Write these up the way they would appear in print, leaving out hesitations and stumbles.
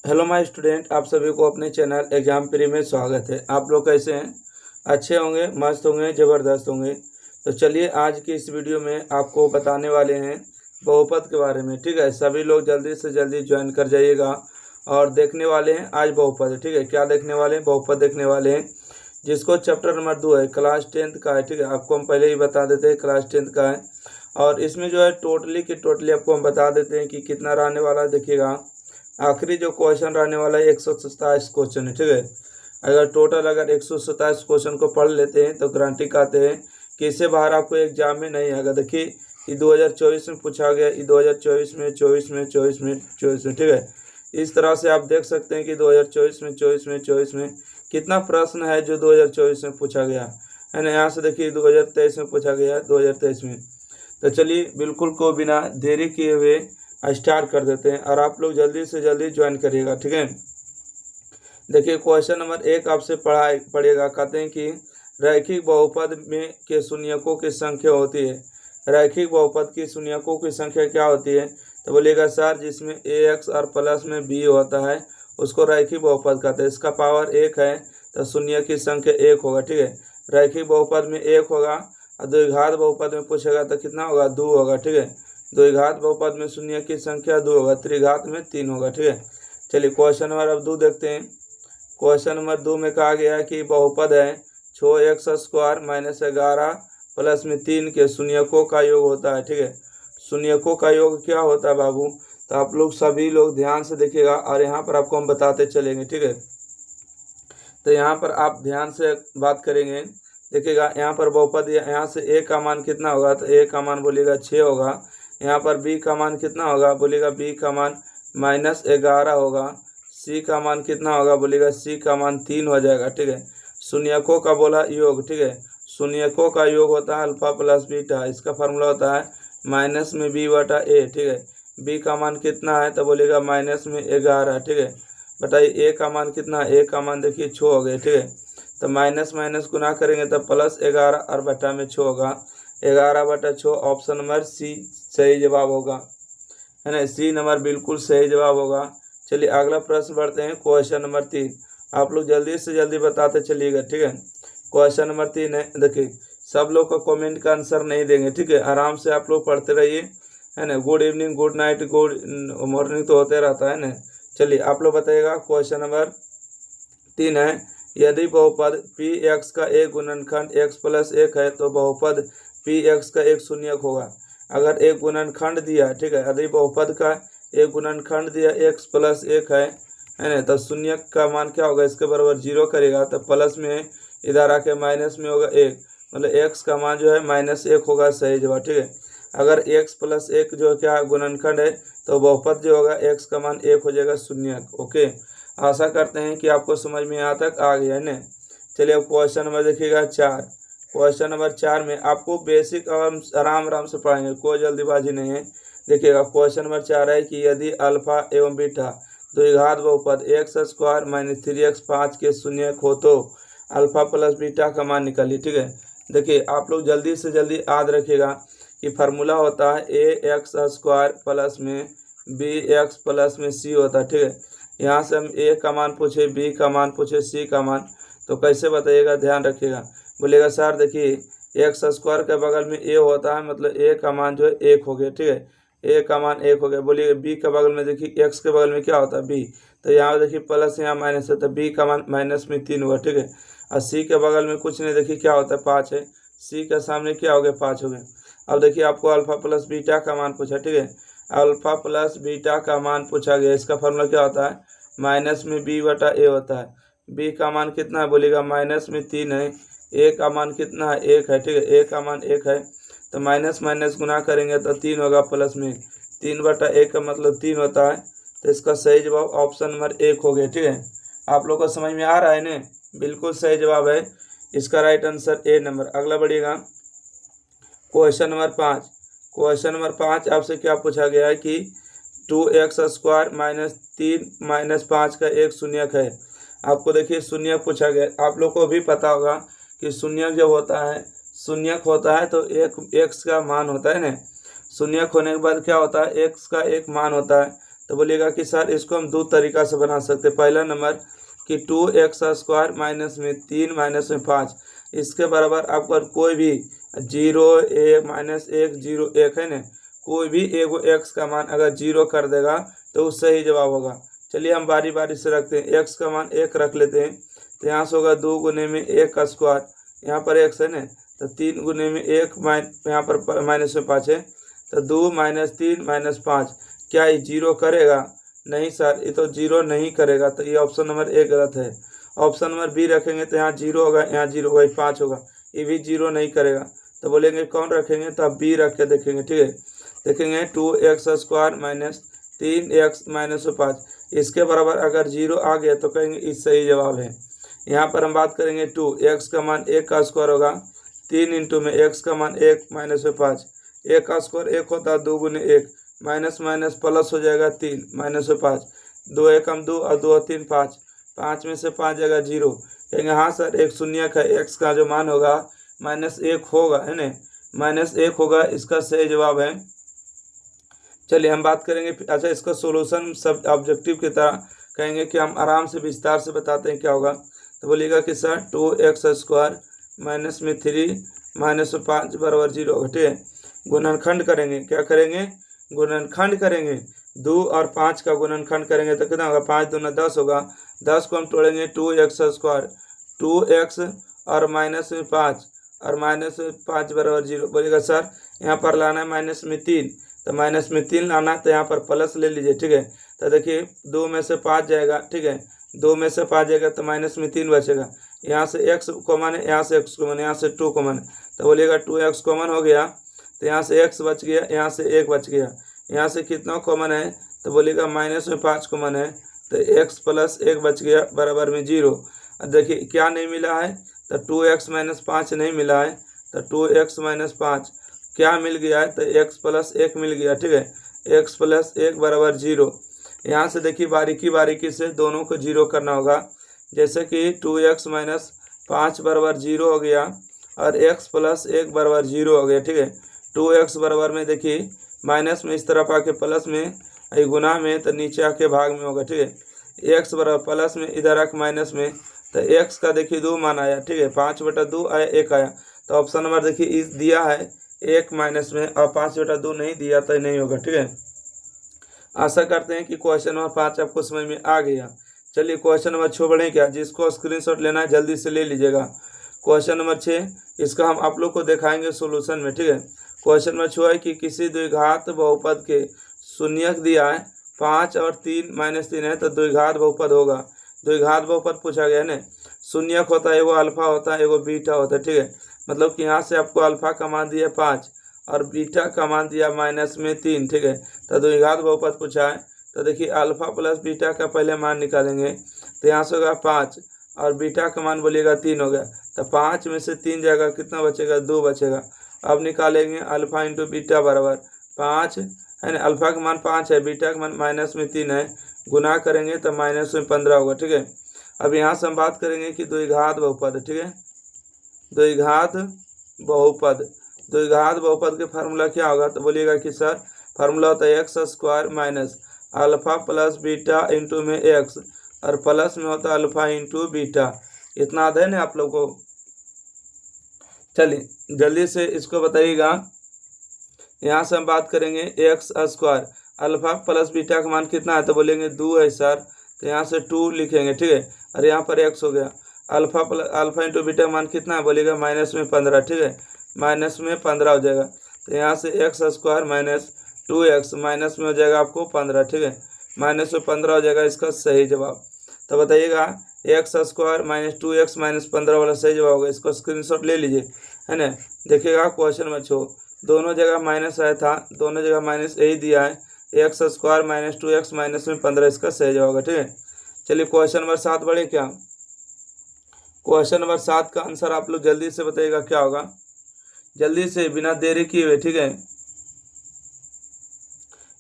Hello my student, आप सभी को अपने चैनल एग्जाम प्री में स्वागत है। आप लोग कैसे हैं? अच्छे होंगे, मस्त होंगे, ज़बरदस्त होंगे। तो चलिए आज की इस वीडियो में आपको बताने वाले हैं बहुपद के बारे में। ठीक है, सभी लोग जल्दी से जल्दी ज्वाइन कर जाइएगा और देखने वाले हैं आज बहुपद। ठीक है, क्या देखने वाले हैं? बहुपद देखने वाले हैं, जिसको चैप्टर नंबर 2 है, क्लास 10th का है। ठीक है, आपको हम पहले ही बता देते हैं क्लास 10th का है। और इसमें जो है टोटली आपको हम बता देते हैं कि कितना रहने वाला है। देखिएगा, आखिरी जो क्वेश्चन रहने वाला है 127 क्वेश्चन है। ठीक है, अगर 127 क्वेश्चन को पढ़ लेते हैं तो गारंटी कहते हैं कि इससे बाहर आपको एग्जाम में नहीं आएगा। देखिए, ये 2024 में पूछा गया, ये 2024 में, 24 में। ठीक है, इस तरह से आप देख सकते हैं कि 2024 में, 24 में कितना प्रश्न है जो 2024 में पूछा गया है ना। यहाँ से देखिए 2023 में पूछा गया, 2023 में। तो चलिए बिल्कुल को बिना देरी किए हुए स्टार्ट कर देते हैं और आप लोग जल्दी से जल्दी ज्वाइन करिएगा। ठीक है, देखिए क्वेश्चन नंबर 1 आपसे पढ़ेगा। कहते हैं कि रैखिक बहुपद में के शून्यकों की संख्या होती है। रैखिक बहुपद की शून्यकों की संख्या क्या होती है? तो बोलिएगा सर, जिसमें ax और प्लस में b होता है उसको रैखिक बहुपद कहते हैं। इसका पावर 1 है तो शून्य की संख्या 1 होगा। ठीक है, रैखिक बहुपद में 1 होगा और द्विघात बहुपद में पूछेगा तो कितना होगा? 2 होगा। ठीक है, द्विघात बहुपद में शून्य की संख्या 2 होगा, त्रिघात में 3 होगा। ठीक है, चलिए क्वेश्चन नंबर अब 2 देखते हैं। क्वेश्चन नंबर 2 में कहा गया है कि बहुपद है 6x² - 11 प्लस में 3 के शून्यकों का योग होता है। ठीक है, शून्यकों का योग क्या होता है बाबू? तो आप लोग सभी लोग ध्यान से देखिएगा और यहाँ पर आपको हम बताते चलेंगे। ठीक है, तो यहाँ पर आप ध्यान से बात करेंगे। देखिएगा, यहाँ पर बहुपद, यहाँ से a का मान कितना होगा? तो a का मान बोलिएगा 6 होगा। यहाँ पर b का मान कितना होगा? बोलिएगा b का मान -11 होगा। c का मान कितना होगा? बोलिएगा c का मान 3 हो जाएगा। ठीक है, शून्यकों का बोला योग। ठीक है, शून्यकों का योग होता है अल्फा प्लस बीटा। इसका फार्मूला होता है माइनस में b/a। ठीक है, b का मान कितना है? तो बोलिएगा -11। ठीक है, बताइए a का मान कितना है? a का मान देखिए 6 हो गए। ठीक है, तो माइनस माइनस गुना करेंगे तो +11 और बटा में 6 होगा। 11/6 ऑप्शन नंबर सी सही जवाब होगा, है ना। सी नंबर बिल्कुल सही जवाब होगा। चलिए अगला प्रश्न बढ़ते हैं। क्वेश्चन नंबर 3 आप लोग जल्दी से जल्दी बताते चलिएगा। ठीक है, क्वेश्चन नंबर 3 है। देखिए, सब लोग का कमेंट का आंसर नहीं देंगे। ठीक है, आराम से आप लोग पढ़ते रहिए, है ना। Good evening, good night, good morning तो होते रहता है ना। चलिए आप लोग बताइएगा। क्वेश्चन नंबर 3 है, यदि बहुपद px का एक गुणनखंड x + 1 है तो बहुपद px का एक शून्यक होगा। अगर एक गुणनखंड दिया, ठीक है, यदि बहुपद का एक गुणनखंड दिया x + 1 है ना, तो शून्यक का मान क्या होगा? इसके बराबर 0 करेगा तो प्लस में इधर आके माइनस में होगा 1, मतलब x का मान जो है -1 होगा। सही जवाब। ठीक है, अगर x + 1 जो क्या गुणनखंड है तो बहुपद जो होगा x का मान 1 हो जाएगा, शून्यक। ओके, आशा करते हैं कि आपको समझ में यहाँ तक आ गया है ना। चलिए अब क्वेश्चन नंबर देखिएगा 4। क्वेश्चन नंबर 4 में आपको बेसिक और आराम आराम से पढ़ाएंगे, कोई जल्दीबाजी नहीं है। देखिएगा, क्वेश्चन नंबर 4 है कि यदि अल्फा एवं बीटा द्विघात बहुपद x² - 3x 5 के शून्यक हो तो अल्फा प्लस बीटा का मान निकालिए। ठीक है, देखिए आप लोग जल्दी से जल्दी याद रखिएगा कि फार्मूला होता है ax² प्लस में bx प्लस में c होता है। ठीक है, यहाँ से हम a का मान पूछे, b का मान पूछे, c का मान, तो कैसे बताइएगा? ध्यान रखिएगा। बोलेगा सर देखिए, x² के बगल में a होता है, मतलब a का मान जो है 1 हो गया। ठीक है, a का मान 1 हो गया। बोलिए b के बगल में देखिए, x के बगल में क्या होता है? b, तो यहाँ देखिए प्लस, यहाँ माइनस है, तो b का मान -3 हुआ। ठीक है, और c के बगल में कुछ नहीं, देखिए क्या होता है? 5 है। c के सामने क्या हो गया? 5 हो गए। अब देखिए आपको अल्फा प्लस बीटा का मान पूछा। ठीक है, अल्फा प्लस बीटा का मान पूछा गया। इसका फार्मूला क्या होता है? -b/a होता है। b का मान कितना है? बोलिएगा -3 है। a का मान कितना है? 1 है। ठीक है, a का मान 1 है, तो माइनस माइनस गुना करेंगे तो 3 होगा, प्लस में 3/1 का मतलब 3 होता है। तो इसका सही जवाब ऑप्शन नंबर 1 हो गया। ठीक है, आप लोग को समझ में आ रहा है ना? बिल्कुल सही जवाब है इसका, राइट आंसर ए नंबर। अगला बढ़िएगा, क्वेश्चन नंबर 5। क्वेश्चन नंबर 5 आपसे क्या पूछा गया है कि 2x² - 3 - 5 का एक शून्यक है। आपको देखिए शून्यक पूछा गया। आप लोग को भी पता होगा कि शून्यक जब होता है, शून्यक होता है तो एक x का मान होता है ना। शून्यक होने के बाद क्या होता है? x का एक मान होता है। तो बोलिएगा कि सर इसको हम दो तरीका से बना सकते हैं। पहला नंबर कि 2x² माइनस में 3 माइनस में 5 इसके बराबर आपको कोई भी 0 1 -1 0 1 है ना, कोई भी एगो x का मान अगर 0 कर देगा तो वो सही जवाब होगा। चलिए हम बारी बारी से रखते हैं। x का मान 1 रख लेते हैं, तो यहाँ से होगा 2 गुने में 1 का स्क्वायर, यहाँ पर x है ना, तो 3 गुने में 1 यहाँ पर माइनस में 5 है, तो 2 - 3 - 5 क्या ये 0 करेगा? नहीं सर, ये तो 0 नहीं करेगा, तो ये ऑप्शन नंबर ए गलत है। ऑप्शन नंबर बी रखेंगे तो यहाँ 0 होगा, यहाँ 0 होगा, 5 होगा, ये भी 0 नहीं करेगा। तो बोलेंगे कौन रखेंगे, तो आप बी रख के देखेंगे। ठीक है, देखेंगे 2x² माइनस 3x माइनस 5 इसके बराबर अगर 0 आ गया तो कहेंगे इस सही जवाब है। यहाँ पर हम बात करेंगे 2x का मान 1 का स्क्वायर होगा, 3 इंटू में x का मान 1 माइनस 5, 1 का स्क्वायर 1 होता है, 2 गुने 1 माइनस माइनस प्लस हो जाएगा 3 माइनस 5, 2 1 हम 2 और 2 3 5, 5 में से 5 जाएगा 0। कहेंगे हाँ सर एक शून्य का x का जो मान होगा -1 होगा, है ना, -1 होगा, इसका सही जवाब है। चलिए हम बात करेंगे अच्छा इसका सोल्यूशन सब ऑब्जेक्टिव की तरह कहेंगे कि हम आराम से विस्तार से बताते हैं क्या होगा। तो बोलिएगा कि सर 2x² माइनस में 3 माइनस 5 बराबर 0 होगा। ठीक है, गुणनखंड करेंगे, क्या करेंगे, गुणनखंड करेंगे, 2 और 5 का गुणनखंड करेंगे तो कितना होगा, 5 दूना 10 होगा, 10 को हम तोड़ेंगे 2x² 2x और माइनस में 5 और माइनस में 5 बराबर 0। बोलिएगा सर यहाँ पर लाना है माइनस में 3, तो माइनस में 3 लाना तो यहाँ पर प्लस ले लीजिए। ठीक है, तो देखिए 2 में से 5 जाएगा, ठीक है, 2 में से 5 जाएगा तो माइनस में 3 बचेगा, यहाँ से x कॉमन है, यहाँ से x कॉमन है, यहाँ से 2 कॉमन है, तो बोलिएगा 2x कॉमन हो गया, तो यहाँ से x बच गया, यहाँ से 1 बच गया, यहाँ से कितना कॉमन है, तो बोलिएगा माइनस में 5 कॉमन है, तो x प्लस 1 बच गया बराबर में 0। अब देखिए क्या नहीं मिला है, तो 2x - 5 नहीं मिला है, तो 2x - 5 क्या मिल गया है, तो x प्लस 1 मिल गया। ठीक है, x प्लस 1 बराबर 0। यहाँ से देखिए बारीकी बारीकी से दोनों को 0 करना होगा, जैसे कि 2x - 5 बराबर 0 हो गया और x प्लस 1 बराबर 0 हो गया। ठीक है, 2x बराबर में देखिए माइनस में इस तरफ आके प्लस में, गुना में तो नीचे आके भाग में होगा। ठीक है, x बराबर प्लस में इधर आके माइनस में, तो x का देखिए 2 मान आया। ठीक है, 5/2 आया, 1 आया, तो ऑप्शन नंबर देखिए इस दिया है 1 माइनस में, और 5/2 नहीं दिया तो नहीं होगा। ठीक है, आशा करते हैं कि क्वेश्चन नंबर 5 आपको समझ में आ गया। चलिए क्वेश्चन नंबर 6 बढ़े क्या, जिसको स्क्रीनशॉट लेना है जल्दी से ले लीजिएगा। क्वेश्चन नंबर 6 इसका हम आप लोग को दिखाएंगे सोल्यूशन में। ठीक है, क्वेश्चन नंबर 6 है कि किसी द्विघात बहुपद के शून्यक दिया है 5 और 3 -3 है, तो द्विघात बहुपद होगा। द्विघात बहुपद पूछा गया है ना, शून्यक होता है, एगो अल्फा होता है, एगो बीटा होता है। ठीक है, मतलब कि यहाँ से आपको अल्फा का मान दिया 5 और बीटा का मान दिया -3। ठीक है, तो द्विघात बहुपद पूछा है, तो देखिए अल्फा प्लस बीटा का पहले मान निकालेंगे, तो यहाँ से होगा 5 और बीटा का मान बोलिएगा 3 हो गया, तो 5 में से 3 जाएगा, कितना बचेगा, 2 बचेगा। अब निकालेंगे अल्फा इंटू बीटा बराबर 5 है ना, अल्फा का मान 5 है, बीटा का मान -3 है, गुना करेंगे तो -15 होगा। ठीक है, अब यहाँ से हम बात करेंगे कि द्विघात बहुपद। ठीक है, द्विघात बहुपद, द्विघात बहुपद के फार्मूला क्या होगा, तो बोलिएगा कि सर फार्मूला होता है x² minus alpha plus beta into में x और प्लस में होता है अल्फा इंटू बीटा। इतना आता है ना आप लोग को। चलिए जल्दी से इसको बताइएगा। यहाँ से हम बात करेंगे x² अल्फा प्लस बीटा का मान कितना है, तो बोलेंगे 2 है सर, तो यहाँ से 2 लिखेंगे। ठीक है, और यहाँ पर x हो गया, अल्फा इंटू बीटा का मान कितना है, बोलेगा -15। ठीक है, -15 हो जाएगा, तो यहाँ से x² माइनस 2x माइनस में हो जाएगा आपको 15। ठीक है, -15 हो जाएगा इसका सही जवाब। तो बताइएगा x² माइनस 2x माइनस 15 वाला सही जवाब होगा। इसको स्क्रीनशॉट ले लीजिए, है ना। देखिएगा क्वेश्चन में दोनों जगह माइनस आया था, दोनों जगह माइनस यही दिया है, x² माइनस 2x माइनस में 15 इसका सही जवाब होगा। ठीक है, चलिए क्वेश्चन नंबर 7 बढ़े क्या। क्वेश्चन नंबर 7 का आंसर आप लोग जल्दी से बताइएगा क्या होगा, जल्दी से बिना देरी किए हुए। ठीक है,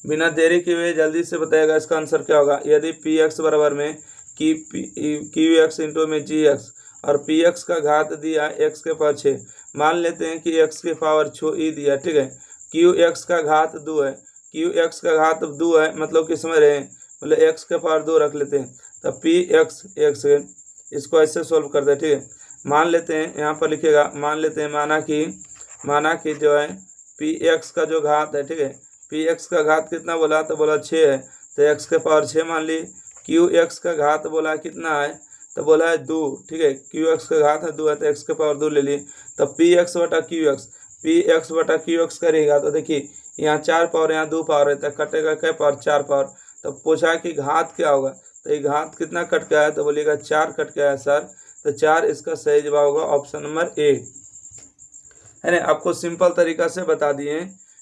बिना देरी किए हुए जल्दी से बताइएगा इसका आंसर क्या होगा। यदि px बराबर में qx इंटू में gx और px का घात दिया x के पावर 6, मान लेते हैं कि x के पावर 6 दिया। ठीक है, qx का घात 2 है, क्यू एक्स का घात 2 है, मतलब कि समझ रहे हैं, मतलब एक्स के पावर 2 रख लेते हैं, तब पी एक्स एक्स इसको ऐसे सोल्व कर दे। ठीक है, मान लेते हैं यहाँ पर लिखेगा, मान लेते हैं माना कि जो है पी एक्स का जो घात है, ठीक है, पी एक्स का घात कितना बोला, तो बोला 6 है, तो एक्स के पावर 6 मान ली। क्यू एक्स का घात बोला कितना है, तो बोला है 2। ठीक है, क्यू एक्स का घात है 2 है, तो एक्स के पावर 2 ले लिए, तो पी एक्स बटा क्यू एक्स करेगा, तो देखिए यहाँ 4 पावर, यहाँ 2 पावर है, तो कटेगा क्या पावर, 4 पावर। तो पूछा कि घात क्या होगा, तो ये घात कितना कट गया है, तो बोलिएगा 4 कट गया है सर, तो 4 इसका सही जवाब होगा ऑप्शन नंबर ए, है ना। आपको सिंपल तरीका से बता दिए।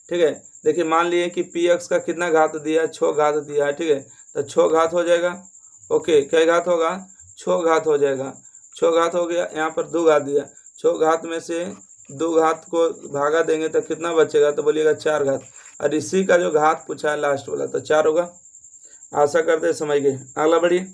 ठीक है, देखिए मान लिए कि पी एक्स का कितना घात दिया है, 6 घात दिया है। ठीक है, तो 6 घात हो जाएगा। ओके, क्या घात होगा, 6 घात हो जाएगा। 6 घात हो गया, यहाँ पर 2 घात दिया, 6 घात में से 2 घात को भागा देंगे तो कितना बचेगा, तो बोलिएगा 4 घात। और इसी का जो घात पूछा है लास्ट वाला, तो 4 होगा। आशा करते समझ गए। अगला बढ़िए।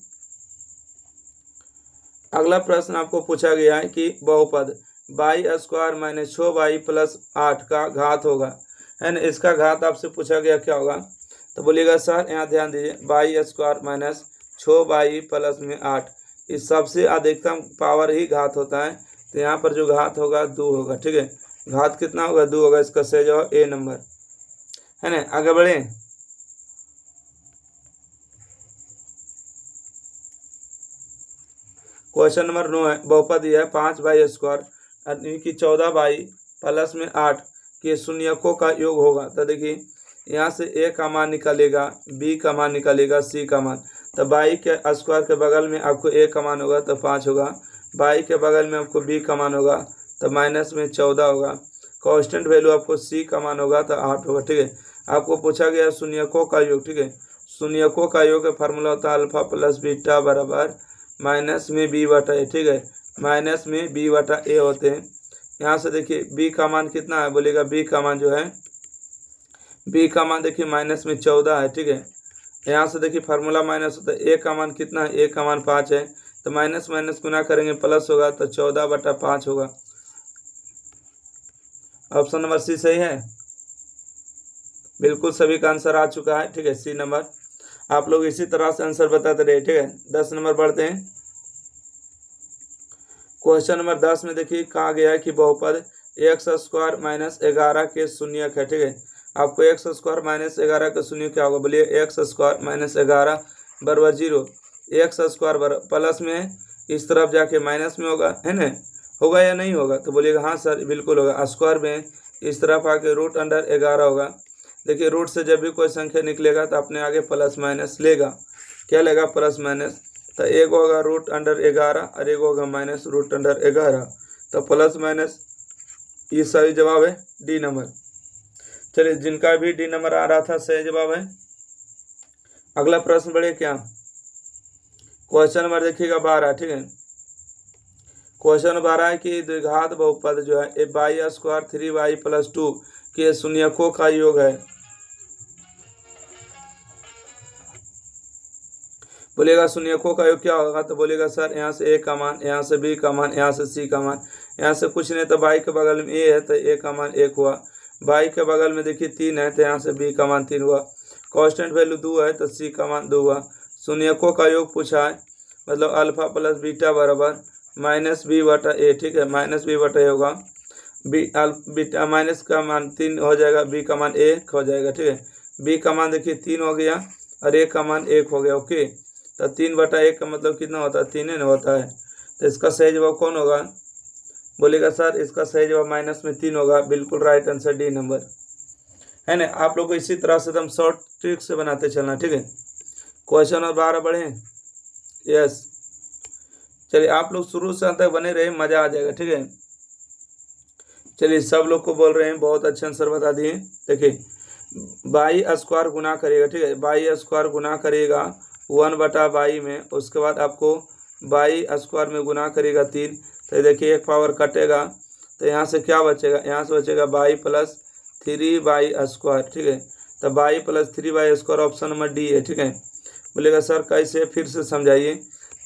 अगला प्रश्न आपको पूछा गया है कि बहुपद by square minus 6y plus 8 का घात होगा, है ना। इसका घात आपसे पूछा गया क्या होगा, तो बोलिएगा सर यहाँ ध्यान दीजिए, by square minus 6y plus में 8, इस सबसे अधिकतम पावर ही घात होता है, तो यहाँ पर जो घात होगा 2 होगा। ठीक है, घात कितना होगा, 2 होगा, इसका सही जवाब ए नंबर, है ना। आगे बढ़े। क्वेश्चन नंबर 9 है, बहुपद यह 5y स्क्वायर यानी कि 14y प्लस में 8 के शून्यकों का योग होगा। तो देखिए यहाँ से ए का मान निकलेगा, बी का मान निकलेगा, सी का मान, तो बाई के स्क्वायर के बगल में आपको ए का मान होगा तो 5 होगा, बाई के बगल में आपको बी का मान होगा तो माइनस में 14 होगा, कांस्टेंट वैल्यू आपको सी का मान होगा तो 8 होगा। ठीक है, आपको पूछा गया शून्यकों का योग। ठीक है, शून्यकों का योग का फार्मूला होता है अल्फा प्लस बीटा बराबर माइनस में बी बटा ए। ठीक है, माइनस में बी बटा ए होते हैं। यहाँ से देखिए बी का मान कितना है, बोलेगा बी का मान जो है, बी का मान देखिए माइनस में 14 है। ठीक है, यहाँ से देखिए फार्मूला माइनस होता है, ए का मान कितना है, ए का मान 5 है, तो माइनस माइनस गुना करेंगे प्लस होगा, तो 14 बटा 5 होगा। ऑप्शन नंबर सी सही है, बिल्कुल सभी का आंसर आ चुका है। ठीक है, सी नंबर। आप लोग इसी तरह से आंसर बताते रहे। ठीक है, 10 नंबर बढ़ते हैं। क्वेश्चन नंबर 10 में देखिए कहा गया है कि बहुपद एक्स स्क्वायर माइनस 11 के शून्यक है। ठीक है, आपको एक्स स्क्वायर माइनस 11 का शून्य क्या होगा, बोलिए एक्स स्क्वायर माइनस 11 बराबर 0, एक्स स्क्वायर प्लस में इस तरफ जाके माइनस में होगा, है ना, होगा या नहीं होगा, तो बोलिएगा हाँ सर बिल्कुल होगा। स्क्वायर में इस तरफ आके रूट अंडर 11 होगा। देखिए रूट से जब भी कोई संख्या निकलेगा तो अपने आगे प्लस माइनस लेगा, क्या लेगा, प्लस माइनस, तो एक होगा रूट अंडर 11 और एक होगा माइनस रूट अंडर 11, तो प्लस माइनस, ये सही जवाब है डी नंबर। चलिए जिनका भी डी नंबर आ रहा था सही जवाब है। अगला प्रश्न बढ़े क्या, क्वेश्चन नंबर देखिएगा 12। ठीक है, क्वेश्चन 12 है कि द्विघात बहुपद जो है ए बाई स्क्वायर 3y प्लस 2 के शून्यकों का योग है। बोलेगा शून्यकों का योग क्या होगा, तो बोलेगा सर यहाँ से ए का मान, यहाँ से बी का मान, यहाँ से सी का मान, यहाँ से कुछ नहीं, तो बाई के बगल में ए है तो ए का मान 1 हुआ, बाई के बगल में देखिए 3 है तो यहाँ से बी का मान 3 हुआ, कांस्टेंट वैल्यू 2 है तो सी का मान 2 हुआ। शून्यकों का योग पूछा है, मतलब अल्फा प्लस बीटा बराबर माइनस बी बटा ए। ठीक है, माइनस बी बटा ए होगा, बीटा माइनस का मान 3 हो जाएगा, बी का मान 1 हो जाएगा। ठीक है, बी का मान देखिए 3 हो गया और ए का मान 1 हो गया। ओके, तो 3 बटा 1 का मतलब कितना होता है, 3 ही होता है, तो इसका सही जवाब कौन होगा, बोलेगा सर इसका सही जवाब माइनस में 3 होगा, बिल्कुल राइट आंसर डी नंबर, है ना। आप लोग को इसी तरह से एकदम शॉर्ट ट्रिक से बनाते चलना। ठीक है, क्वेश्चन नंबर 12 बढ़े, यस। चलिए आप लोग शुरू से अंत तक बने रहे, मजा आ जाएगा। ठीक है, चलिए सब लोग को बोल रहे हैं, बहुत अच्छे आंसर बता दिए। देखिए बाई स्क्वायर गुना करिएगा। ठीक है, बाई स्क्वायर गुना करिएगा 1 बटा बाई में, उसके बाद आपको बाई स्क्वायर में गुना करिएगा 3, तो देखिए एक पावर कटेगा, तो यहाँ से क्या बचेगा, यहाँ से बचेगा बाई प्लस 3y स्क्वायर। ठीक है, तो by plus 3y square option number D है। ठीक है, बोलेगा सर कैसे, फिर से समझाइए।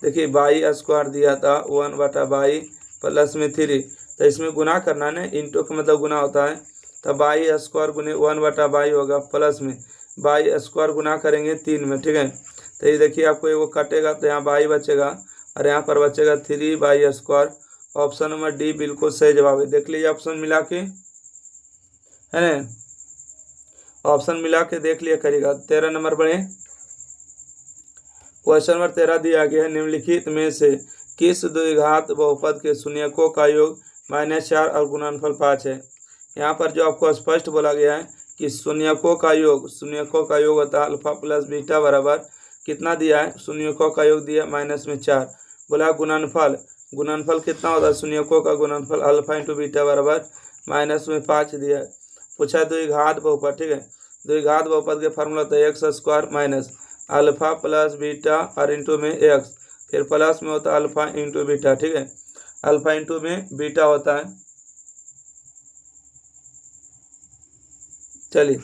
देखिए बाई स्क्वायर दिया था 1 बटा बाई प्लस में 3, तो इसमें गुना करना है ना, इंटू का मतलब गुना होता है, तो बाई स्क्वायर गुने 1 बटा बाई होगा प्लस में बाई स्क्वायर गुना करेंगे 3 में, ठीक है। तो ये देखिए आपको वो कटेगा तो यहाँ बाई बचेगा और यहाँ पर बचेगा 3 by square. Option number D बिल्कुल सही जवाब है। देख लीजिए ऑप्शन मिला के, है ना, ऑप्शन मिला के देख लिया करिएगा। 13 नंबर बढ़े। क्वेश्चन नंबर 13 दिया गया है, निम्नलिखित में से किस द्विघात बहुपद के शून्यकों का योग -4 और गुणनफल 5 है। यहाँ पर जो आपको स्पष्ट बोला गया है कि शून्यकों का योग होता है अल्फा प्लस बीटा बराबर कितना दिया है, शून्यकों का योग दिया -4। बोला गुणनफल कितना होता है, शून्यकों का गुणनफल अल्फा इंटू बीटा बराबर -5 दिया है। पूछा द्विघात बहुपद, ठीक है। द्विघात बहुपद के फार्मूला होता है x² minus alpha plus beta और इंटू में एक्स, फिर प्लस में होता है अल्फा इंटू बीटा, ठीक है। अल्फा इंटू में बीटा होता है। चलिए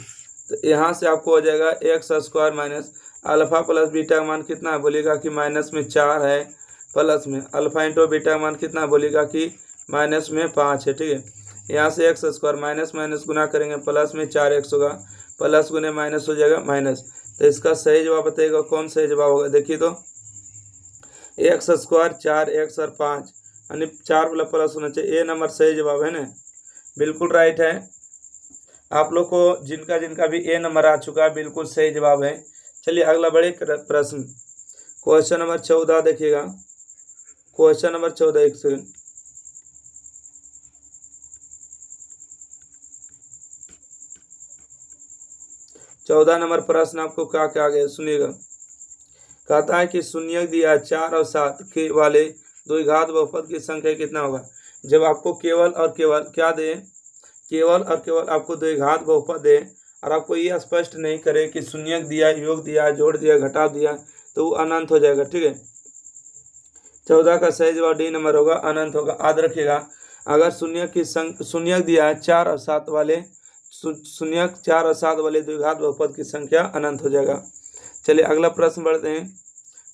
तो यहाँ से आपको हो जाएगा x² minus alpha plus beta का मान कितना है, बोलिएगा कि -4 है, प्लस में अल्फा इंटू बीटा का मान कितना बोलिएगा कि -5 है, ठीक है। यहाँ से x² माइनस माइनस गुना करेंगे प्लस में 4x होगा, प्लस गुने माइनस हो जाएगा माइनस। तो इसका सही जवाब बताइएगा कौन सही जवाब होगा। देखिए तो x² 4x और 5 यानी 4 वाला प्लस होना चाहिए। ए नंबर सही जवाब है ना, बिल्कुल राइट है। आप लोग को जिनका भी ए नंबर आ चुका है बिल्कुल सही जवाब है। चलिए अगला बड़े प्रश्न, क्वेश्चन नंबर 14 देखिएगा। क्वेश्चन नंबर 14, एक सेकंड। चौदह नंबर प्रश्न आपको क्या क्या गया सुनिएगा। कहता है कि शून्यक दिया 4 और 7 के वाले द्विघात बहुपद की संख्या कितना होगा। जब आपको केवल और केवल क्या दे, केवल और केवल आपको द्विघात बहुपद दे और आपको ये स्पष्ट नहीं करे कि शून्यक दिया, योग दिया, जोड़ दिया, घटाव दिया, तो वो अनंत हो जाएगा, ठीक है। 14 का सही जवाब डी नंबर होगा, अनंत होगा। याद रखिएगा अगर शून्यक दिया है 4 और 7 वाले, शून्यक 4 और 7 वाले द्विघात बहुपद की संख्या अनंत हो जाएगा। चलिए अगला प्रश्न बढ़ते हैं।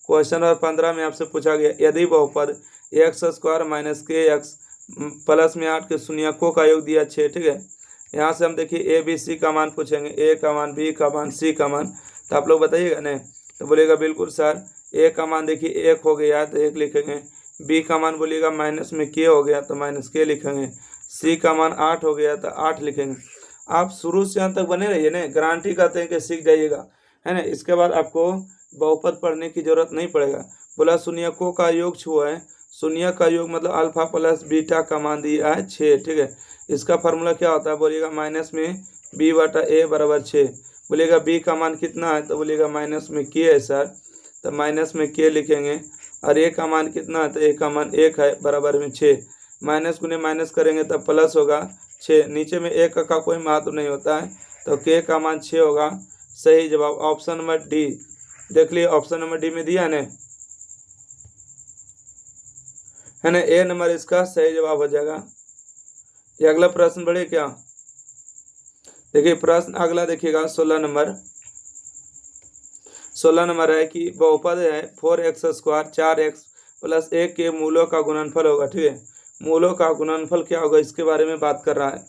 क्वेश्चन नंबर 15 में आपसे पूछा गया, यदि बहुपद x² माइनस kx प्लस में 8 के शून्यकों का योग दिया 6, ठीक है। यहाँ से हम देखिए ABC का मान पूछेंगे, A का मान, B का मान, C का मान, तो आप लोग बताइएगा ना। तो बोलेगा बिल्कुल सर, A का मान देखिए 1 हो गया तो 1 लिखेंगे, B का मान बोलिएगा माइनस में k हो गया तो -k लिखेंगे, C का मान 8 हो गया तो 8 लिखेंगे। आप शुरू से अंत तक बने रहिए ना, गारंटी कहते हैं कि सीख जाइएगा, है ना। इसके बाद आपको बहुपद पढ़ने की जरूरत नहीं पड़ेगा। बोला शून्यकों का योग छुआ है, शून्य का योग मतलब अल्फा प्लस बीटा का मान दिया है 6, ठीक है। इसका फार्मूला क्या होता है, बोलिएगा माइनस में b/a बराबर 6। बोलिएगा b का मान कितना है, तो बोलिएगा माइनस में k है सर, तो माइनस में k लिखेंगे। और a का मान कितना है, तो a का मान 1 है, बराबर में 6। माइनस गुने माइनस करेंगे तब प्लस होगा 6, नीचे में 1 का कोई महत्व नहीं होता है, तो k का मान 6 होगा। सही जवाब ऑप्शन नंबर डी। देख लिए ऑप्शन नंबर डी में दिया है ना, ए नंबर इसका सही जवाब हो जाएगा। ये अगला प्रश्न बढ़े क्या, देखिए प्रश्न अगला देखिएगा 16 नंबर। 16 नंबर है कि बहुपद है 4x² 4x प्लस 1 के मूलों का गुणनफल होगा, ठीक है। मूलों का गुणनफल क्या होगा इसके बारे में बात कर रहा है।